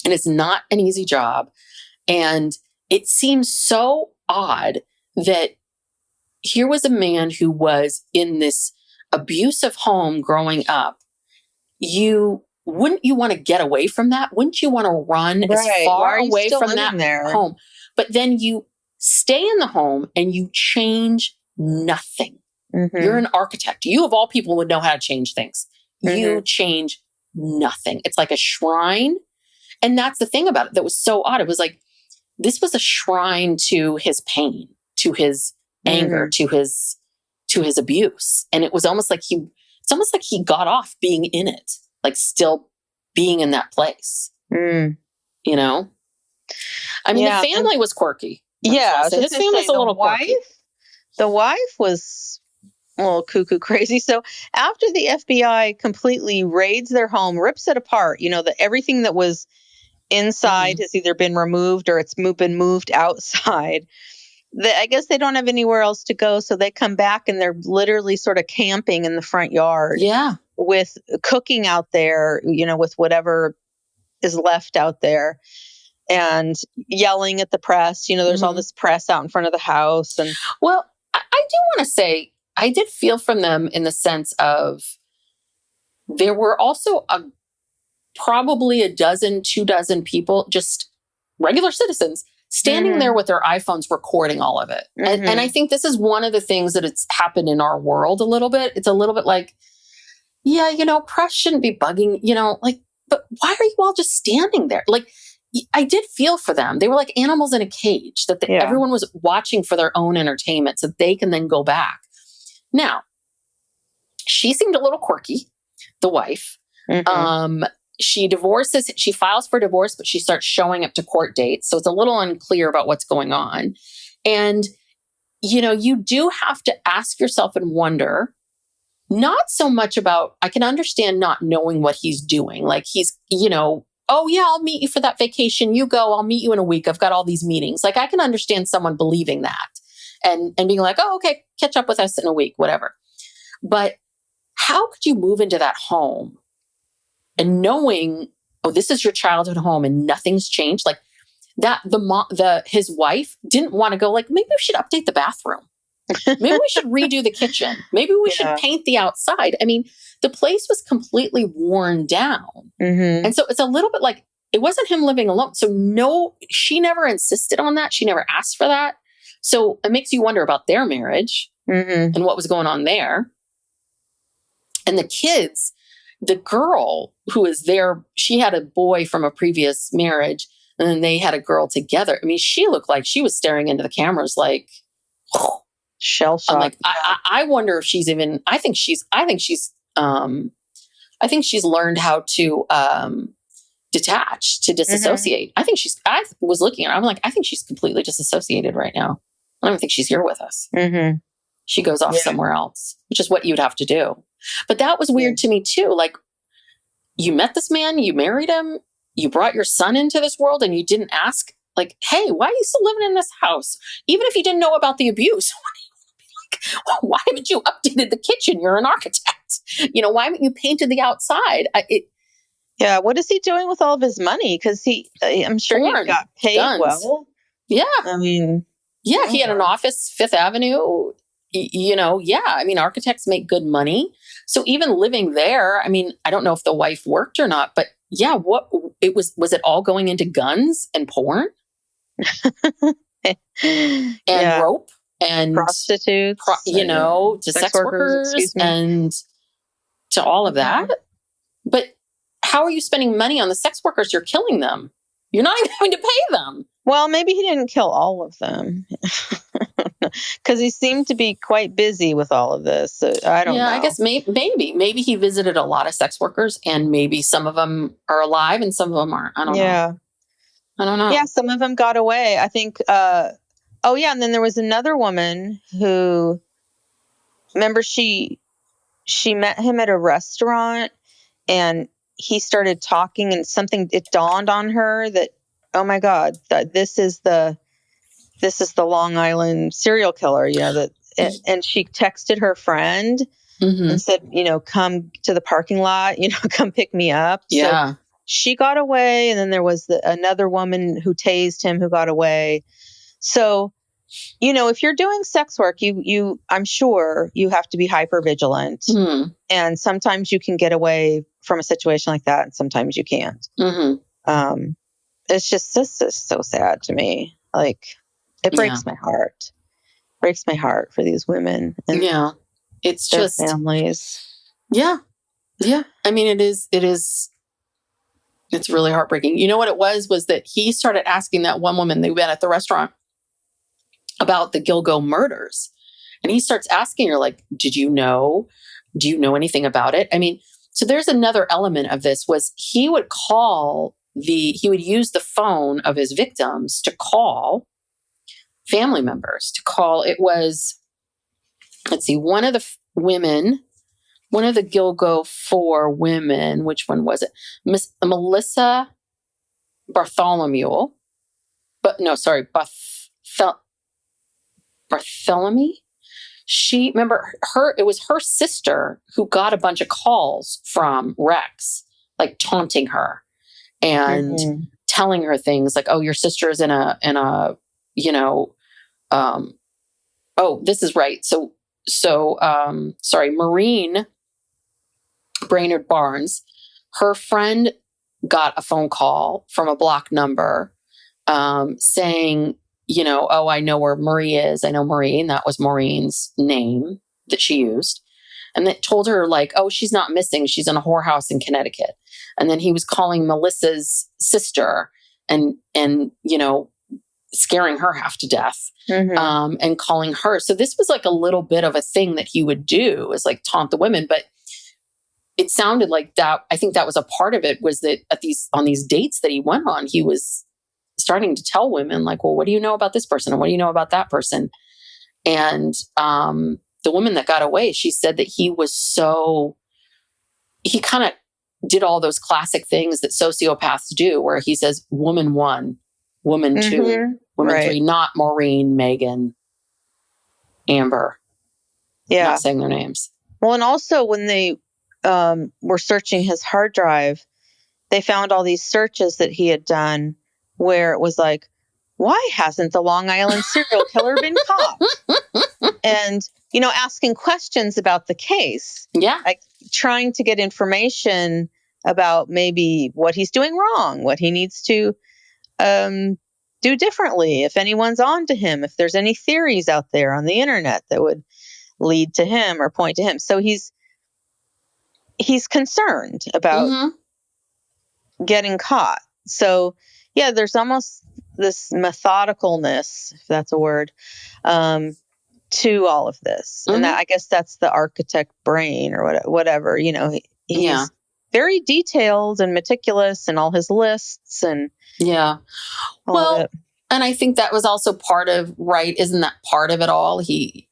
And it's not an easy job. And it seems so odd that here was a man who was in this abusive home growing up. Wouldn't you want to get away from that? Wouldn't you want to run as far away from that home? But then you stay in the home and you change nothing. You're an architect. You of all people would know how to change things. You change nothing. It's like a shrine. And that's the thing about it that was so odd. It was like, this was a shrine to his pain, to his anger, to his abuse. And it was almost like he got off being in it, like still being in that place. I mean, the family was quirky. Yeah. So his family's a little quirky. The wife was a little cuckoo crazy. So after the FBI completely raids their home, rips it apart, that everything that was inside has either been removed or it's been moved outside. I guess they don't have anywhere else to go. So they come back and they're literally sort of camping in the front yard. Yeah. With cooking out there, with whatever is left out there, and yelling at the press. There's all this press out in front of the house. And well, I do want to say, I did feel from them in the sense of there were also probably 24 people, just regular citizens, standing there with their iPhones recording all of it. And I think this is one of the things that it's happened in our world a little bit. It's a little bit like, press shouldn't be bugging, but why are you all just standing there? Like, I did feel for them. They were like animals in a cage that everyone was watching for their own entertainment so they can then go back. Now, she seemed a little quirky, the wife. She divorces, she files for divorce, but she starts showing up to court dates. So it's a little unclear about what's going on. And, you do have to ask yourself and wonder, not so much about, I can understand not knowing what he's doing. Like he's, oh yeah, I'll meet you for that vacation. You go, I'll meet you in a week. I've got all these meetings. Like I can understand someone believing that and being like, oh, okay, catch up with us in a week, whatever. But how could you move into that home and knowing, oh, this is your childhood home and nothing's changed? Like that, his wife didn't want to go like, maybe we should update the bathroom. Maybe we should redo the kitchen. Maybe we should paint the outside. I mean, the place was completely worn down. And so it's a little bit like, it wasn't him living alone. So no, she never insisted on that. She never asked for that. So it makes you wonder about their marriage and what was going on there. And the kids, the girl who was there, she had a boy from a previous marriage and then they had a girl together. I mean, she looked like she was staring into the cameras like, shell shock. I'm like, I wonder if she's even, I think she's learned how to detach, to disassociate. I was looking at her, I'm like, I think she's completely disassociated right now. I don't think she's here with us. She goes off somewhere else, which is what you'd have to do. But that was weird to me too. Like, you met this man, you married him, you brought your son into this world and you didn't ask, like, hey, why are you still living in this house? Even if you didn't know about the abuse, why haven't you updated the kitchen? You're an architect. Why haven't you painted the outside? What is he doing with all of his money? Because I'm sure he got paid well. Yeah. I mean, he had an office, Fifth Avenue. I mean, architects make good money. So even living there, I mean, I don't know if the wife worked or not, but was it all going into guns and porn? And rope and prostitutes, to sex workers and to all of that. But how are you spending money on the sex workers? You're killing them. You're not even having to pay them. Well, maybe he didn't kill all of them because he seemed to be quite busy with all of this. So I don't know. I guess maybe he visited a lot of sex workers and maybe some of them are alive and some of them aren't. I don't know. I don't know. Yeah, some of them got away. I think, and then there was another woman who, remember, she she met him at a restaurant, and he started talking, and it dawned on her that, oh my God, that this is the Long Island serial killer, and she texted her friend and said, come to the parking lot, come pick me up. Yeah. So she got away. And then there was another woman who tased him who got away. So, if you're doing sex work, I'm sure you have to be hyper vigilant. And sometimes you can get away from a situation like that, and sometimes you can't. It's just, this is so sad to me. Like, it breaks my heart. Breaks my heart for these women and it's their just families. Yeah. I mean, it's really heartbreaking. You know what it was that he started asking that one woman they met at the restaurant about the Gilgo murders. And he starts asking her, like, do you know anything about it? I mean, so there's another element of this was he would use the phone of his victims to call family members, it was, let's see, one of the Gilgo 4 women, which one was it? Melissa Bartholomew, Bartholomew. It was her sister who got a bunch of calls from Rex, like taunting her and telling her things like, oh, your sister is in a, oh, this is right. So, Maureen Brainerd Barnes, her friend got a phone call from a blocked number saying, oh, I know where Marie is. I know Marie. And that was Maureen's name that she used. And that told her, like, oh, she's not missing. She's in a whorehouse in Connecticut. And then he was calling Melissa's sister and scaring her half to death and calling her. So this was like a little bit of a thing that he would do, is like taunt the women. But it sounded like that. I think that was a part of it, was that on these dates that he went on, he was starting to tell women, like, well, what do you know about this person? And what do you know about that person? And the woman that got away, she said that he kind of did all those classic things that sociopaths do, where he says, woman 1, woman 2, woman 3, not Maureen, Megan, Amber. Yeah. Not saying their names. Well, and also when they were searching his hard drive, they found all these searches that he had done where it was like, why hasn't the Long Island serial killer been caught? And, asking questions about the case. Yeah. Like trying to get information about maybe what he's doing wrong, what he needs to do differently, if anyone's on to him, if there's any theories out there on the internet that would lead to him or point to him. So he's concerned about getting caught. So yeah, there's almost this methodicalness, if that's a word, to all of this. And that, I guess that's the architect brain or whatever, he's very detailed and meticulous in all his lists and all of it. And I think that was also part of, isn't that part of it all?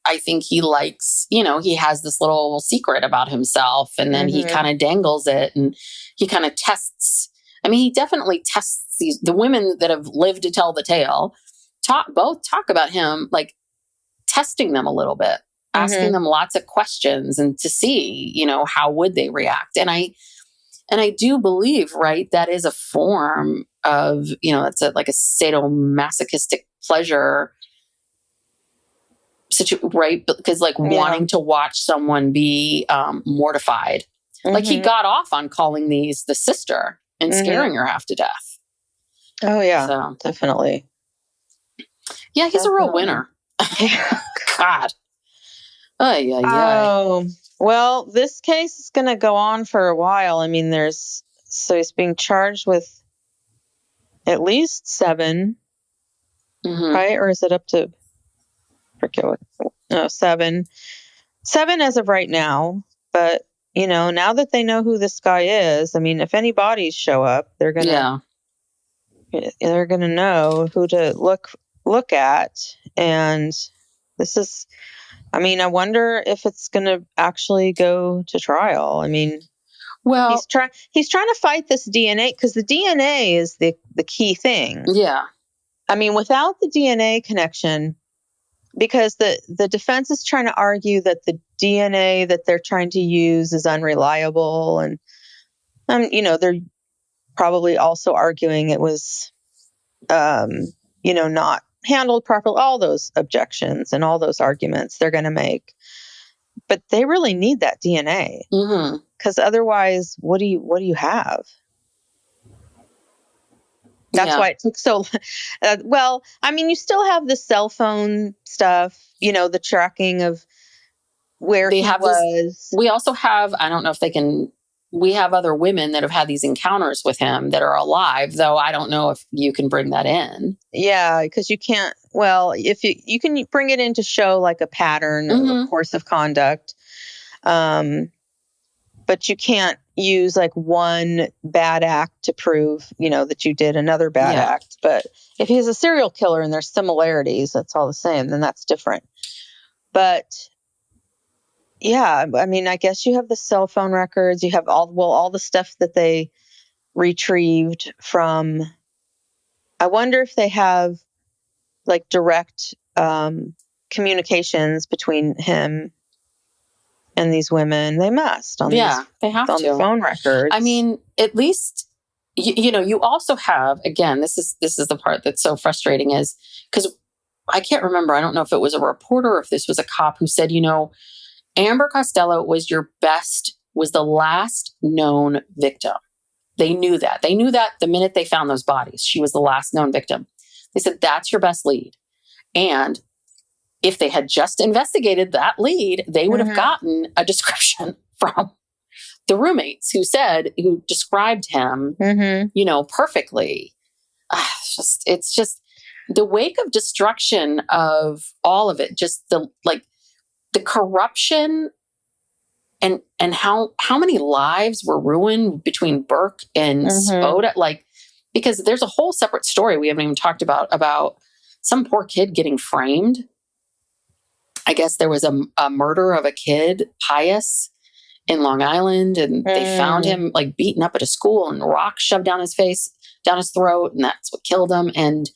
I think he likes, he has this little secret about himself, and then he kind of dangles it, and he kind of tests. I mean, he definitely tests the women that have lived to tell the tale, talk about him, like testing them a little bit, asking them lots of questions and to see, how would they react. And I do believe, that is a form of, it's like a sadomasochistic pleasure, right? Because wanting to watch someone be mortified. Like he got off on calling the sister and scaring her half to death. Oh yeah, so, definitely. Yeah, he's a real winner. God. Oh, well, this case is going to go on for a while. I mean, he's being charged with at least 7, right? Or is it up to, no, 7 as of right now. But, now that they know who this guy is, I mean, if any bodies show up, they're going to know who to look at. And this is I mean, I wonder if it's going to actually go to trial. I mean, Well, he's trying to fight this DNA because the DNA is the key thing. yeah. I mean, without the DNA connection, because the defense is trying to argue that the DNA that they're trying to use is unreliable, and they're probably also arguing it was, not handled properly. All those objections and all those arguments they're going to make, but they really need that DNA because otherwise, what do you have? That's why it took so. Well, I mean, you still have the cell phone stuff, the tracking of where he was. We also have, I don't know if they can, we have other women that have had these encounters with him that are alive, though I don't know if you can bring that in. Yeah, because you can't, well, if you can bring it in to show like a pattern, a course of conduct. But you can't use like one bad act to prove, that you did another bad act. But if he's a serial killer and there's similarities, that's all the same, then that's different. But yeah, I mean, I guess you have the cell phone records, you have all the stuff that they retrieved from, I wonder if they have like direct communications between him and these women. They must they have on the phone records. I mean, at least you also have, again, this is the part that's so frustrating, is because I can't remember, I don't know if it was a reporter or if this was a cop who said, Amber Costello was the last known victim. They knew that the minute they found those bodies. She was the last known victim. They said, that's your best lead. And if they had just investigated that lead, they would have gotten a description from the roommates who described him, perfectly. It's just the wake of destruction of all of it. Just the corruption and how many lives were ruined between Burke and Spoda. Because there's a whole separate story we haven't even talked about some poor kid getting framed. I guess there was a murder of a kid, Pius, in Long Island, and they found him like beaten up at a school and rocks shoved down his throat, and that's what killed him. And,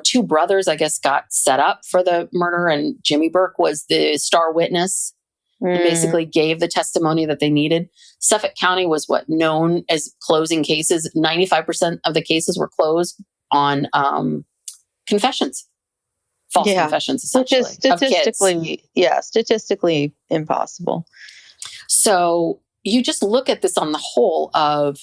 two brothers, I guess, got set up for the murder, and Jimmy Burke was the star witness and basically gave the testimony that they needed. Suffolk County was known as closing cases. 95% of the cases were closed on confessions. False confessions, essentially. Which is statistically impossible. So you just look at this on the whole of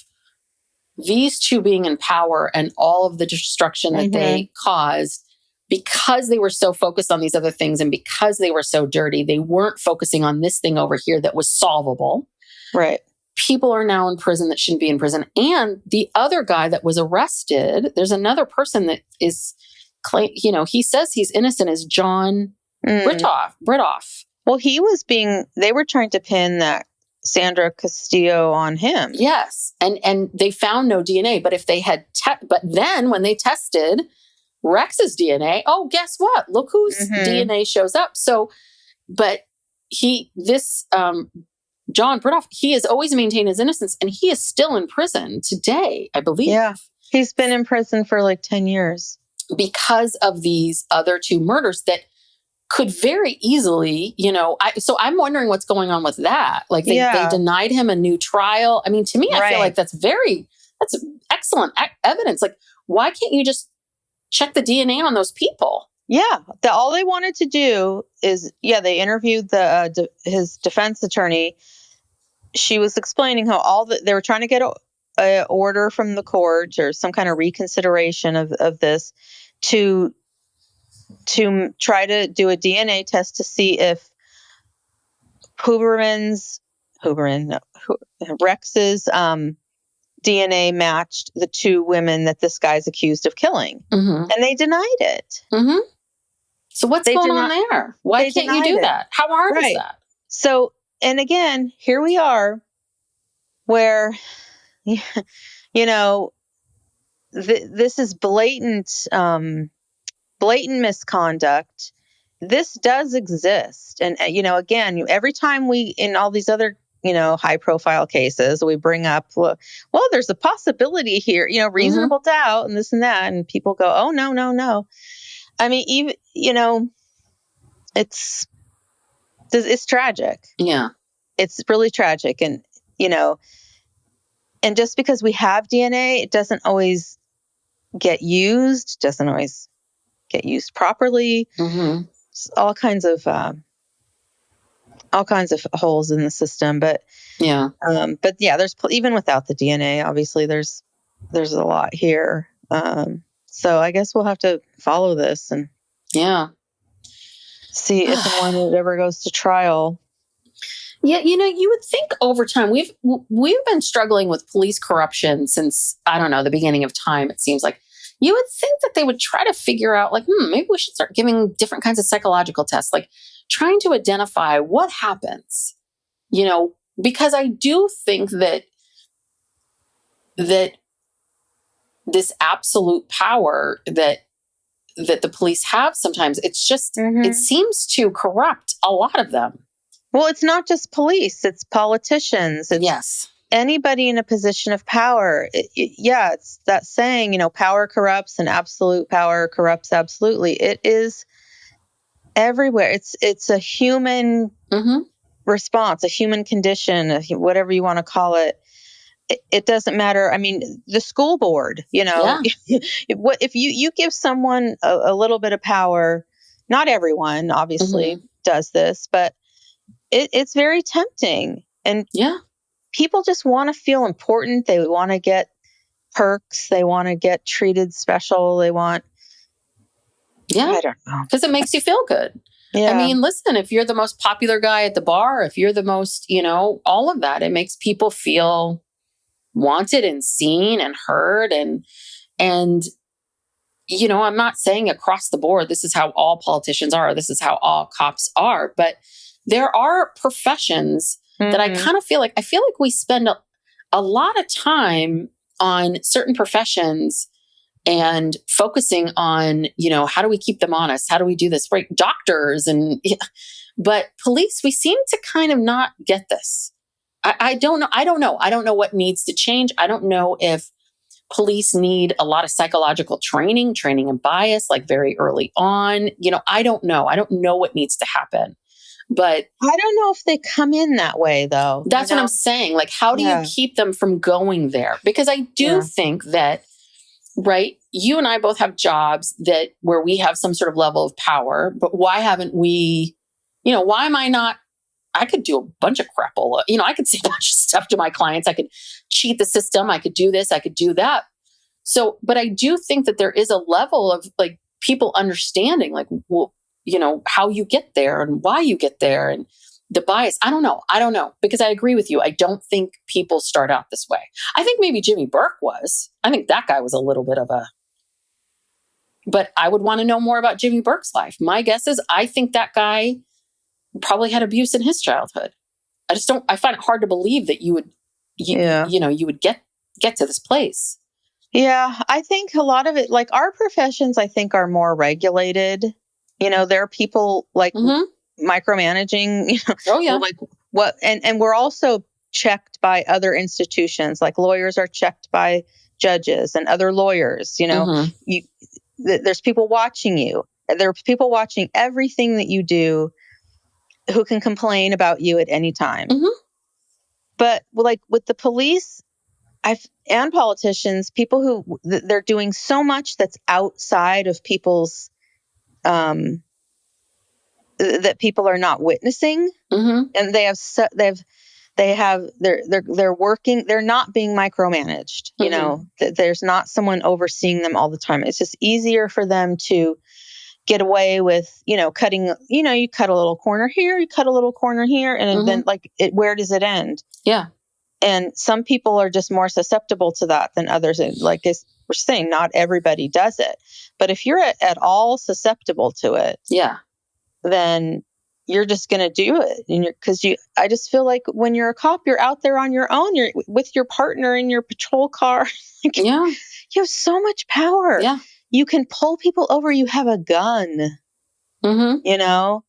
these two being in power and all of the destruction that they caused because they were so focused on these other things and because they were so dirty. They weren't focusing on this thing over here that was solvable. Right. People are now in prison that shouldn't be in prison. And the other guy that was arrested, there's another person that is he says he's innocent, is John Britoff. Well, they were trying to pin that Sandra Castillo on him. Yes. And they found no DNA, but if they had, but then when they tested Rex's DNA, oh, guess what? Look whose DNA shows up. So, but John Britoff, he has always maintained his innocence and he is still in prison today, I believe. Yeah. He's been in prison for like 10 years. Because of these other two murders that could very easily, so I'm wondering what's going on with that. Like they denied him a new trial. I mean, to me, I feel like that's excellent evidence. Like, why can't you just check the DNA on those people? Yeah. All they wanted to do is, they interviewed his defense attorney. She was explaining how they were trying to get an order from the court or some kind of reconsideration of this to try to do a DNA test to see if Rex's DNA matched the two women that this guy's accused of killing. And they denied it. So what's going on there? Why can't you do that? How hard is that? So, and again, here we are where, this is blatant misconduct. this does exist. And, again, every time we, in all these other, high profile cases, we bring up, well, there's a possibility here, reasonable doubt and this and that. And people go, oh, no, no, no. I mean, even, it's tragic. Yeah. It's really tragic. And, and just because we have DNA, it doesn't always get used, doesn't always get used properly. All kinds of holes in the system. But yeah, there's even without the DNA, obviously there's a lot here. So I guess we'll have to follow this and see if and when it ever goes to trial. Yeah, you would think over time we've been struggling with police corruption since, I don't know, the beginning of time. It seems like you would think that they would try to figure out, like, maybe we should start giving different kinds of psychological tests, like trying to identify what happens. Because I do think that this absolute power that the police have sometimes, it's just it seems to corrupt a lot of them. Well, it's not just police, it's politicians. It's anybody in a position of power. It's that saying, power corrupts and absolute power corrupts absolutely. It is everywhere. It's a human response, a human condition, whatever you want to call it. It doesn't matter. I mean, the school board, if you give someone a little bit of power, not everyone obviously does this, but it's very tempting. And people just want to feel important. They want to get perks. They want to get treated special. They want, I don't know. Because it makes you feel good. Yeah. I mean, listen, if you're the most popular guy at the bar, if you're the most, all of that, it makes people feel wanted and seen and heard. And I'm not saying across the board, this is how all politicians are, this is how all cops are, but there are professions that I kind of feel like we spend a lot of time on certain professions and focusing on, how do we keep them honest? How do we do this? Right. Doctors but police, we seem to kind of not get this. I don't know. I don't know what needs to change. I don't know if police need a lot of psychological training and bias, like very early on. I don't know. I don't know what needs to happen. But I don't know if they come in that way, though. That's what I'm saying. Like, how do you keep them from going there? Because I do think that, right, you and I both have jobs where we have some sort of level of power, but why haven't we, why am I not, I could do a bunch of crapola. I could say a bunch of stuff to my clients. I could cheat the system. I could do this. I could do that. So, but I do think that there is a level of like people understanding, like, well, how you get there and why you get there and the bias. I don't know, because I agree with you. I don't think people start out this way. I think maybe Jimmy Burke was. I think that guy was a little bit of but I would want to know more about Jimmy Burke's life. My guess is I think that guy probably had abuse in his childhood. I find it hard to believe that you would, you would get to this place. Yeah. I think a lot of it, like our professions, I think are more regulated. There are people like micromanaging, oh yeah. like what, and we're also checked by other institutions, like lawyers are checked by judges and other lawyers, there's people watching you. There are people watching everything that you do who can complain about you at any time. But like with the police and politicians, people who they're doing so much that's outside of people's that people are not witnessing, and they're working. They're not being micromanaged. There's not someone overseeing them all the time. It's just easier for them to get away with, cutting. You cut a little corner here, you cut a little corner here, and then where does it end? Yeah. And some people are just more susceptible to that than others. And like we're saying, not everybody does it. But if you're at all susceptible to it, then you're just going to do it. I just feel like when you're a cop, you're out there on your own. You're with your partner in your patrol car. You have so much power. Yeah. You can pull people over. You have a gun. Mm-hmm. You know,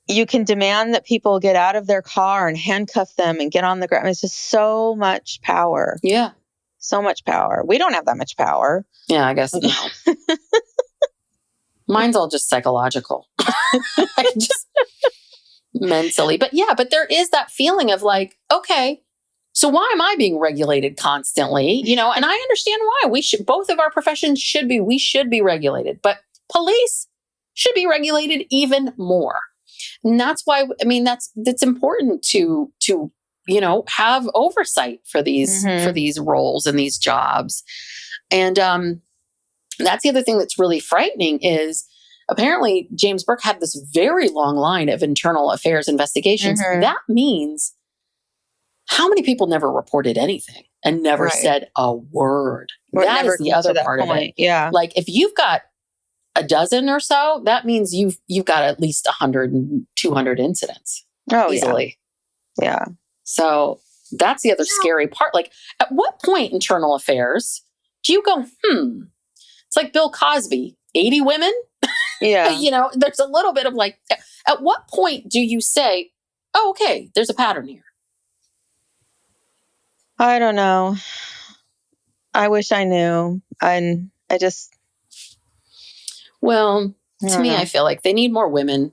you can demand that people get out of their car and handcuff them and get on the ground. It's just so much power. Yeah. So much power. We don't have that much power. Yeah, I guess no. Mine's all just psychological. Just mentally. But yeah, but there is that feeling of like, okay, so why am I being regulated constantly? You know, and I understand why. Both of our professions we should be regulated, but police should be regulated even more. And that's why, I mean, that's important to, you know, have oversight for these, for these roles and these jobs. And that's the other thing that's really frightening is apparently James Burke had this very long line of internal affairs investigations. That means how many people never reported anything and never said a word? That is the other part of it. Yeah. Like if you've got a dozen or so, that means you've got at least 100 and 200 incidents easily. Yeah. So that's the other scary part. Like at what point internal affairs do you go, it's like Bill Cosby, 80 women? Yeah. You know, there's a little bit of like, at what point do you say, oh, okay, there's a pattern here? I don't know. I wish I knew. And I just... Well, to me, I feel like they need more women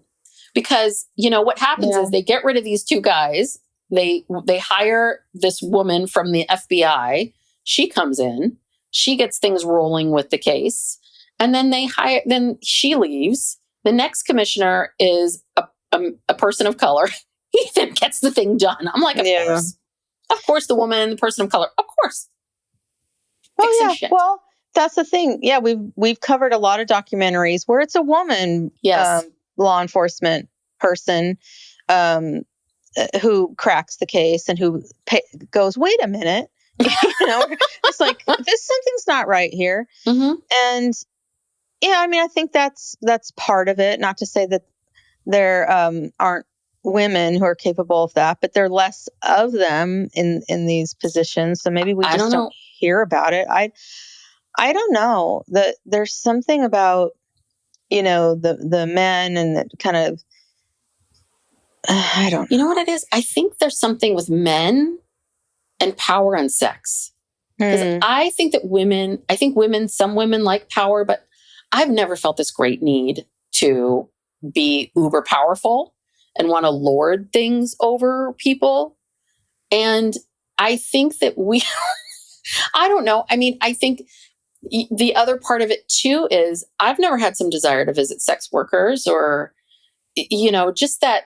because, you know, what happens is they get rid of these two guys. They hire this woman from the FBI. She comes in, she gets things rolling with the case. And then then she leaves. The next commissioner is a person of color. He then gets the thing done. I'm like, of course, the woman, the person of color, of course. Shit. Well, that's the thing. Yeah, we've covered a lot of documentaries where it's a woman law enforcement person who cracks the case and who goes, wait a minute. You know, it's like, something's not right here. And yeah, I mean, I think that's part of it. Not to say that there aren't women who are capable of that, but there are less of them in these positions. So maybe we just don't hear about it. I don't know. There's something about, you know, the men and the kind of, I don't know. You know what it is? I think there's something with men and power and sex. Because I think that some women like power, but I've never felt this great need to be uber powerful and want to lord things over people. And I think that I don't know. I mean, I think the other part of it too is I've never had some desire to visit sex workers or, you know, just that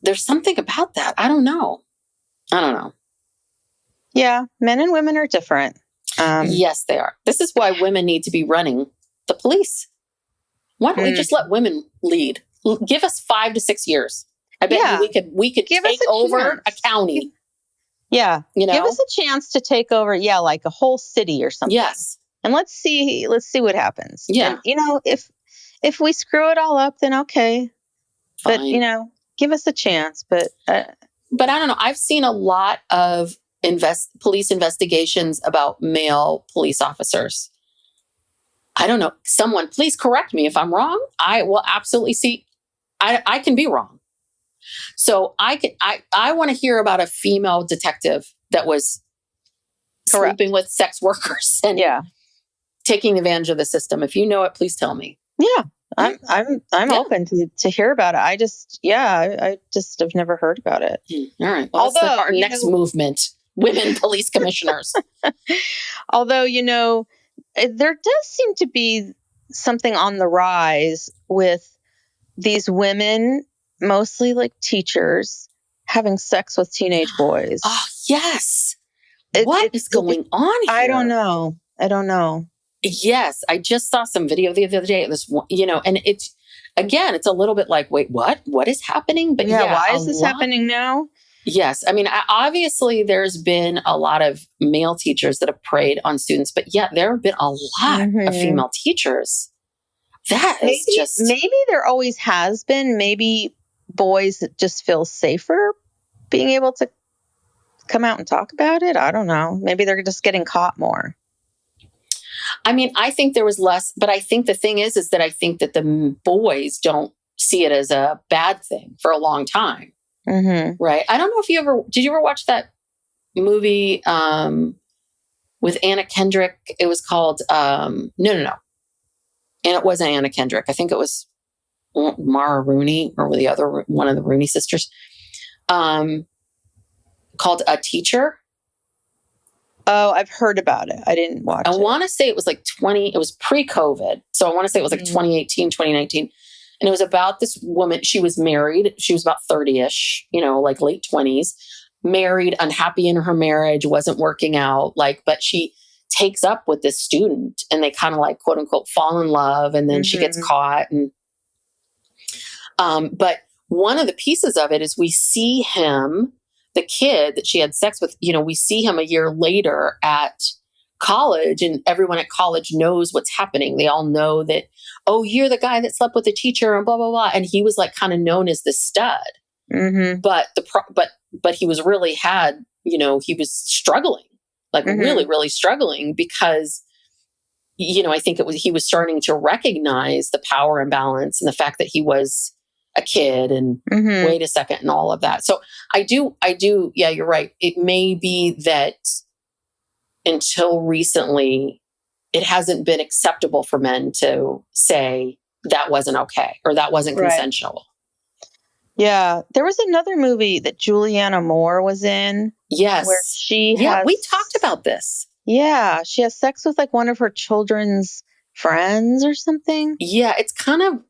there's something about that. I don't know. Yeah. Men and women are different. Yes, they are. This is why women need to be running the police. Why don't we just let women lead? Give us 5 to 6 years. I bet we could take over a county. Yeah. You know? Give us a chance to take over, like a whole city or something. Yes. And let's see what happens. Yeah. And, you know, if we screw it all up, then okay. Fine. But, you know, give us a chance. But I don't know. I've seen a lot of police investigations about male police officers. I don't know. Someone, please correct me if I'm wrong. I will absolutely see. I can be wrong. So I want to hear about a female detective that was sleeping with sex workers and taking advantage of the system. If you know it, please tell me. Yeah, I'm open to hear about it. I just have never heard about it. All right. Well, although our next movement, women police commissioners. Although, you know, there does seem to be something on the rise with these women, mostly like teachers, having sex with teenage boys. Oh, yes. What is going on here? I don't know. Yes. I just saw some video the other day. This, you know, and it's a little bit like, wait, what? What is happening? But why is this happening now? Yes. I mean, obviously there's been a lot of male teachers that have preyed on students, but there have been a lot of female teachers. That is maybe there always has been. Maybe boys just feel safer being able to come out and talk about it. I don't know. Maybe they're just getting caught more. I mean, I think there was less, but I think the thing is that I think that the boys don't see it as a bad thing for a long time. Mm-hmm. Right. I don't know if did you ever watch that movie with Anna Kendrick? It was called, no. And it wasn't Anna Kendrick. I think it was Mara Rooney or one of the Rooney sisters, called A Teacher. Oh, I've heard about it. I didn't watch it. I want to say it was like it was pre-COVID. So I want to say it was like 2018, 2019. And it was about this woman. She was married. She was about 30-ish, like late 20s, married, unhappy in her marriage, wasn't working out. But she takes up with this student and they kind of like, quote unquote, fall in love. And then she gets caught. And, but one of the pieces of it is we see him, the kid that she had sex with, we see him a year later at college, and everyone at college knows what's happening. They all know that, oh, you're the guy that slept with the teacher and blah, blah, blah. And he was like kind of known as the stud. Mm-hmm. But he was really he was struggling, really, really struggling because, I think he was starting to recognize the power imbalance and the fact that he was a kid and wait a second and all of that. So I do. Yeah, you're right. It may be that until recently, it hasn't been acceptable for men to say that wasn't okay or that wasn't consensual. Yeah. There was another movie that Julianne Moore was in. Yes. Where we talked about this. Yeah. She has sex with like one of her children's friends or something. Yeah. It's kind of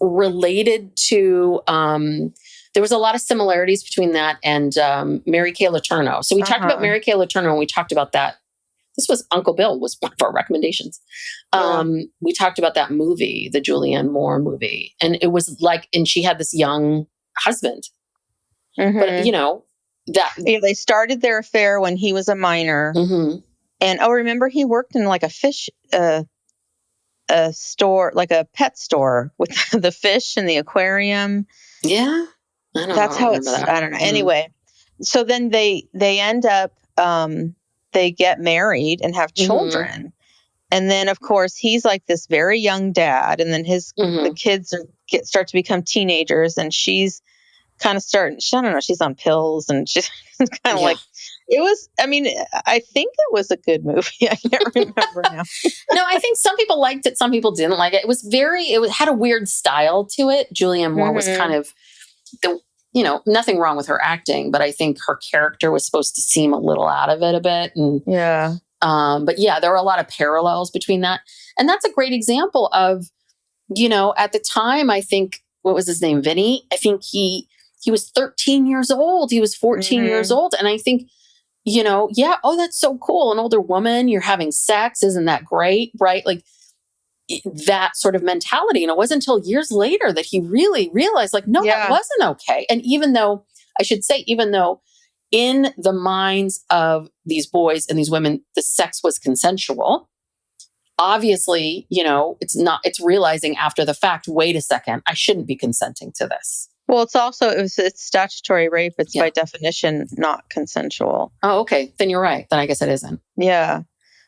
related to, there was a lot of similarities between that and Mary Kay Letourneau. So we talked about Mary Kay Letourneau and we talked about that. This was Uncle Bill was one of our recommendations. We talked about that movie, the Julianne Moore movie. And it was and she had this young husband. But, they started their affair when he was a minor. Mm-hmm. And, remember he worked in like a fish, a store, like a pet store with the fish and the aquarium. Yeah. That's how it's, I don't know. Mm-hmm. Anyway, so then they end up, they get married and have children. Mm-hmm. And then, of course, he's like this very young dad. And then the kids start to become teenagers. And she's kind of I don't know, she's on pills. And she's kind of like, it was, I think it was a good movie. I can't remember now. No, I think some people liked it. Some people didn't like it. It had a weird style to it. Julianne Moore was kind of nothing wrong with her acting, but I think her character was supposed to seem a little out of it a bit. And but there were a lot of parallels between that. And that's a great example of, at the time, I think, what was his name? Vinny? I think he was 13 years old. He was 14 years old. And I think, that's so cool. An older woman, you're having sex. Isn't that great? Right? Like that sort of mentality. And it wasn't until years later that he really realized that wasn't okay. And even though in the minds of these boys and these women, the sex was consensual, obviously, it's realizing after the fact, wait a second, I shouldn't be consenting to this. Well, it's statutory rape. It's by definition not consensual. Oh, okay. Then you're right. Then I guess it isn't. Yeah.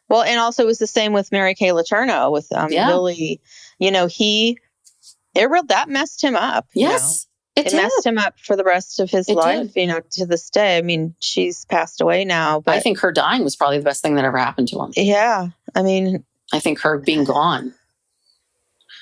Well, and also it was the same with Mary Kay Letourneau with Billy. That messed him up. Yes, it messed him up for the rest of his life. To this day. She's passed away now, but I think her dying was probably the best thing that ever happened to him. Yeah, I think her being gone.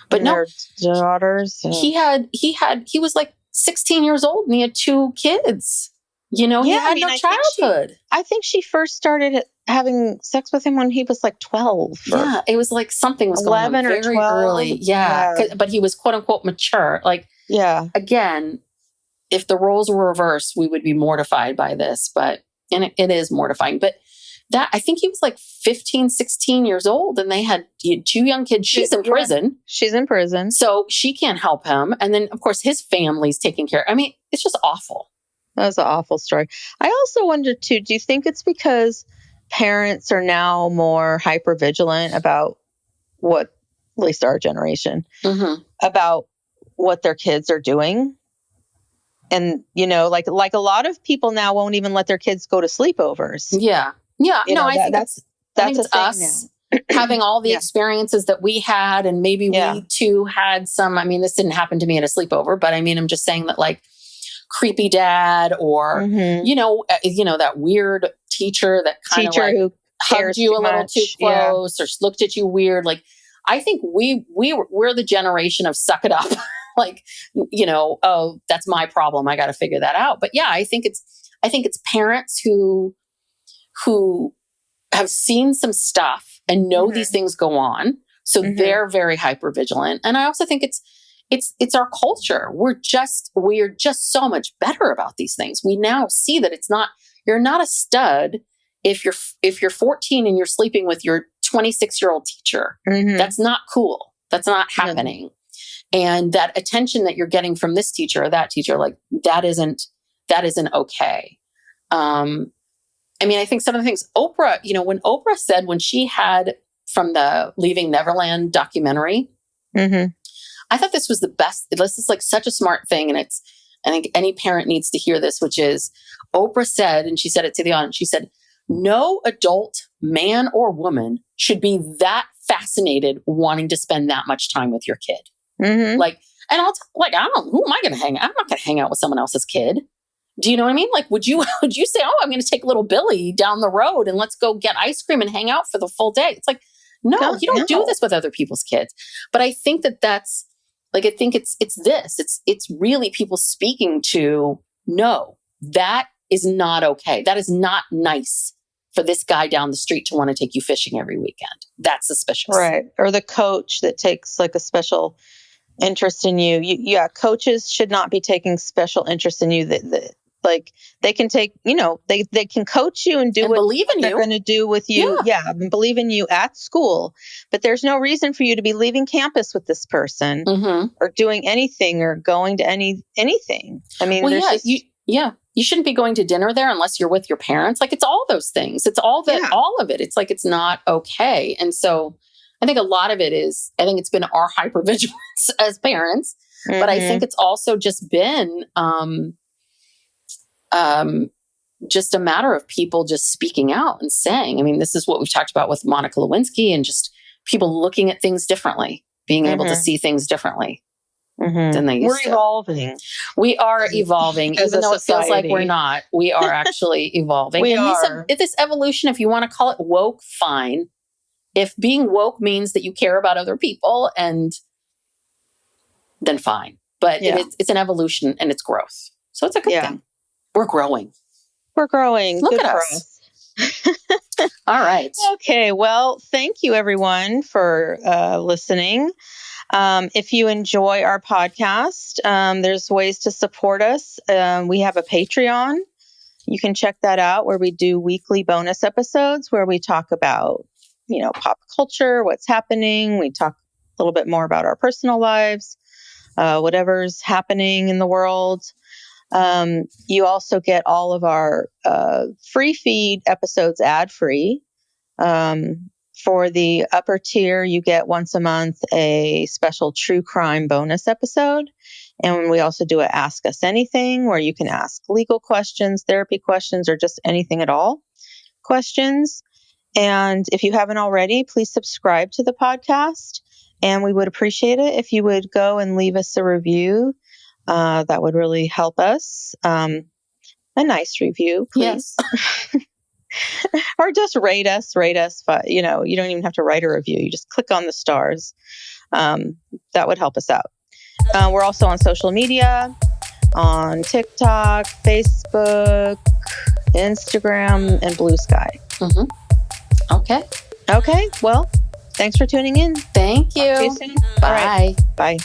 But no, her daughters. He was like 16 years old and he had 2 kids. He had no childhood. I think she first started having sex with him when he was like 12. Yeah, it was like something was going on 11 or 12. Early. Yeah. But he was quote unquote mature. Again, if the roles were reversed, we would be mortified by this, and it is mortifying. But that, I think he was like 15, 16 years old and they had 2 young kids. She's in prison. She's in prison. So she can't help him. And then of course his family's taking care. It's just awful. That was an awful story. I also wonder too, do you think it's because parents are now more hypervigilant about at least our generation, about what their kids are doing? And, like a lot of people now won't even let their kids go to sleepovers. Yeah. Yeah. I think that's a thing us. having all the Yeah. experiences that we had, and maybe Yeah. we too had some, I mean, this didn't happen to me at a sleepover, but I mean, I'm just saying that like creepy dad or, Mhm. that weird teacher that kind of Teacher like who hugged cares you too a little much. too Yeah. close or looked at you weird. Like, I think we're the generation of suck it up. Like, oh, that's my problem. I got to figure that out. But yeah, I think it's parents who have seen some stuff and know these things go on. So they're very hyper vigilant. And I also think it's our culture. We're just so much better about these things. We now see that you're not a stud if you're 14 and you're sleeping with your 26-year-old teacher. That's not cool. That's not happening. And that attention that you're getting from this teacher or that teacher, like that isn't okay. I mean, I think some of the things Oprah, when Oprah said when she had from the Leaving Neverland documentary, I thought this was the best. This is like such a smart thing. And I think any parent needs to hear this, which is Oprah said, and she said it to the audience, she said, no adult man or woman should be that fascinated wanting to spend that much time with your kid. Like, and I don't know, who am I going to hang out? I'm not going to hang out with someone else's kid. Do you know what I mean? Like, would you say, oh, I'm going to take little Billy down the road and let's go get ice cream and hang out for the full day? It's like, no, you don't do this with other people's kids. But I think that's like, I think it's really people speaking to, no, that is not okay. That is not nice for this guy down the street to want to take you fishing every weekend. That's suspicious. Right. Or the coach that takes like a special interest in you. Coaches should not be taking special interest in you. That like they can take, they can coach you and do what they're going to do with you. Yeah. And believe in you at school. But there's no reason for you to be leaving campus with this person or doing anything or going to anything. I mean, you shouldn't be going to dinner there unless you're with your parents. Like, it's all those things. It's all of it. It's like, it's not okay. And so I think a lot of it is, I think it's been our hypervigilance as parents, but I think it's also just been, just a matter of people just speaking out and saying, I mean, this is what we've talked about with Monica Lewinsky and just people looking at things differently, being able to see things differently than they used to. We're evolving. We are evolving, even though it feels like we're not. We are actually evolving. This evolution, if you want to call it woke, fine. If being woke means that you care about other people, and then fine. But it's an evolution and it's growth. So it's a good thing. We're growing. We're growing. Look at us. All right. Okay. Well, thank you everyone for listening. If you enjoy our podcast, there's ways to support us. We have a Patreon. You can check that out where we do weekly bonus episodes where we talk about, pop culture, what's happening. We talk a little bit more about our personal lives, whatever's happening in the world. You also get all of our free feed episodes ad-free. For the upper tier, you get once a month a special true crime bonus episode. And we also do a Ask Us Anything where you can ask legal questions, therapy questions, or just anything at all questions. And if you haven't already, please subscribe to the podcast. And we would appreciate it if you would go and leave us a review. That would really help us. A nice review, please. Yes. Or just rate us. But, you don't even have to write a review. You just click on the stars. That would help us out. We're also on social media, on TikTok, Facebook, Instagram, and Blue Sky. Okay. Well, thanks for tuning in. Thank you. See you soon. Bye. Right. Bye.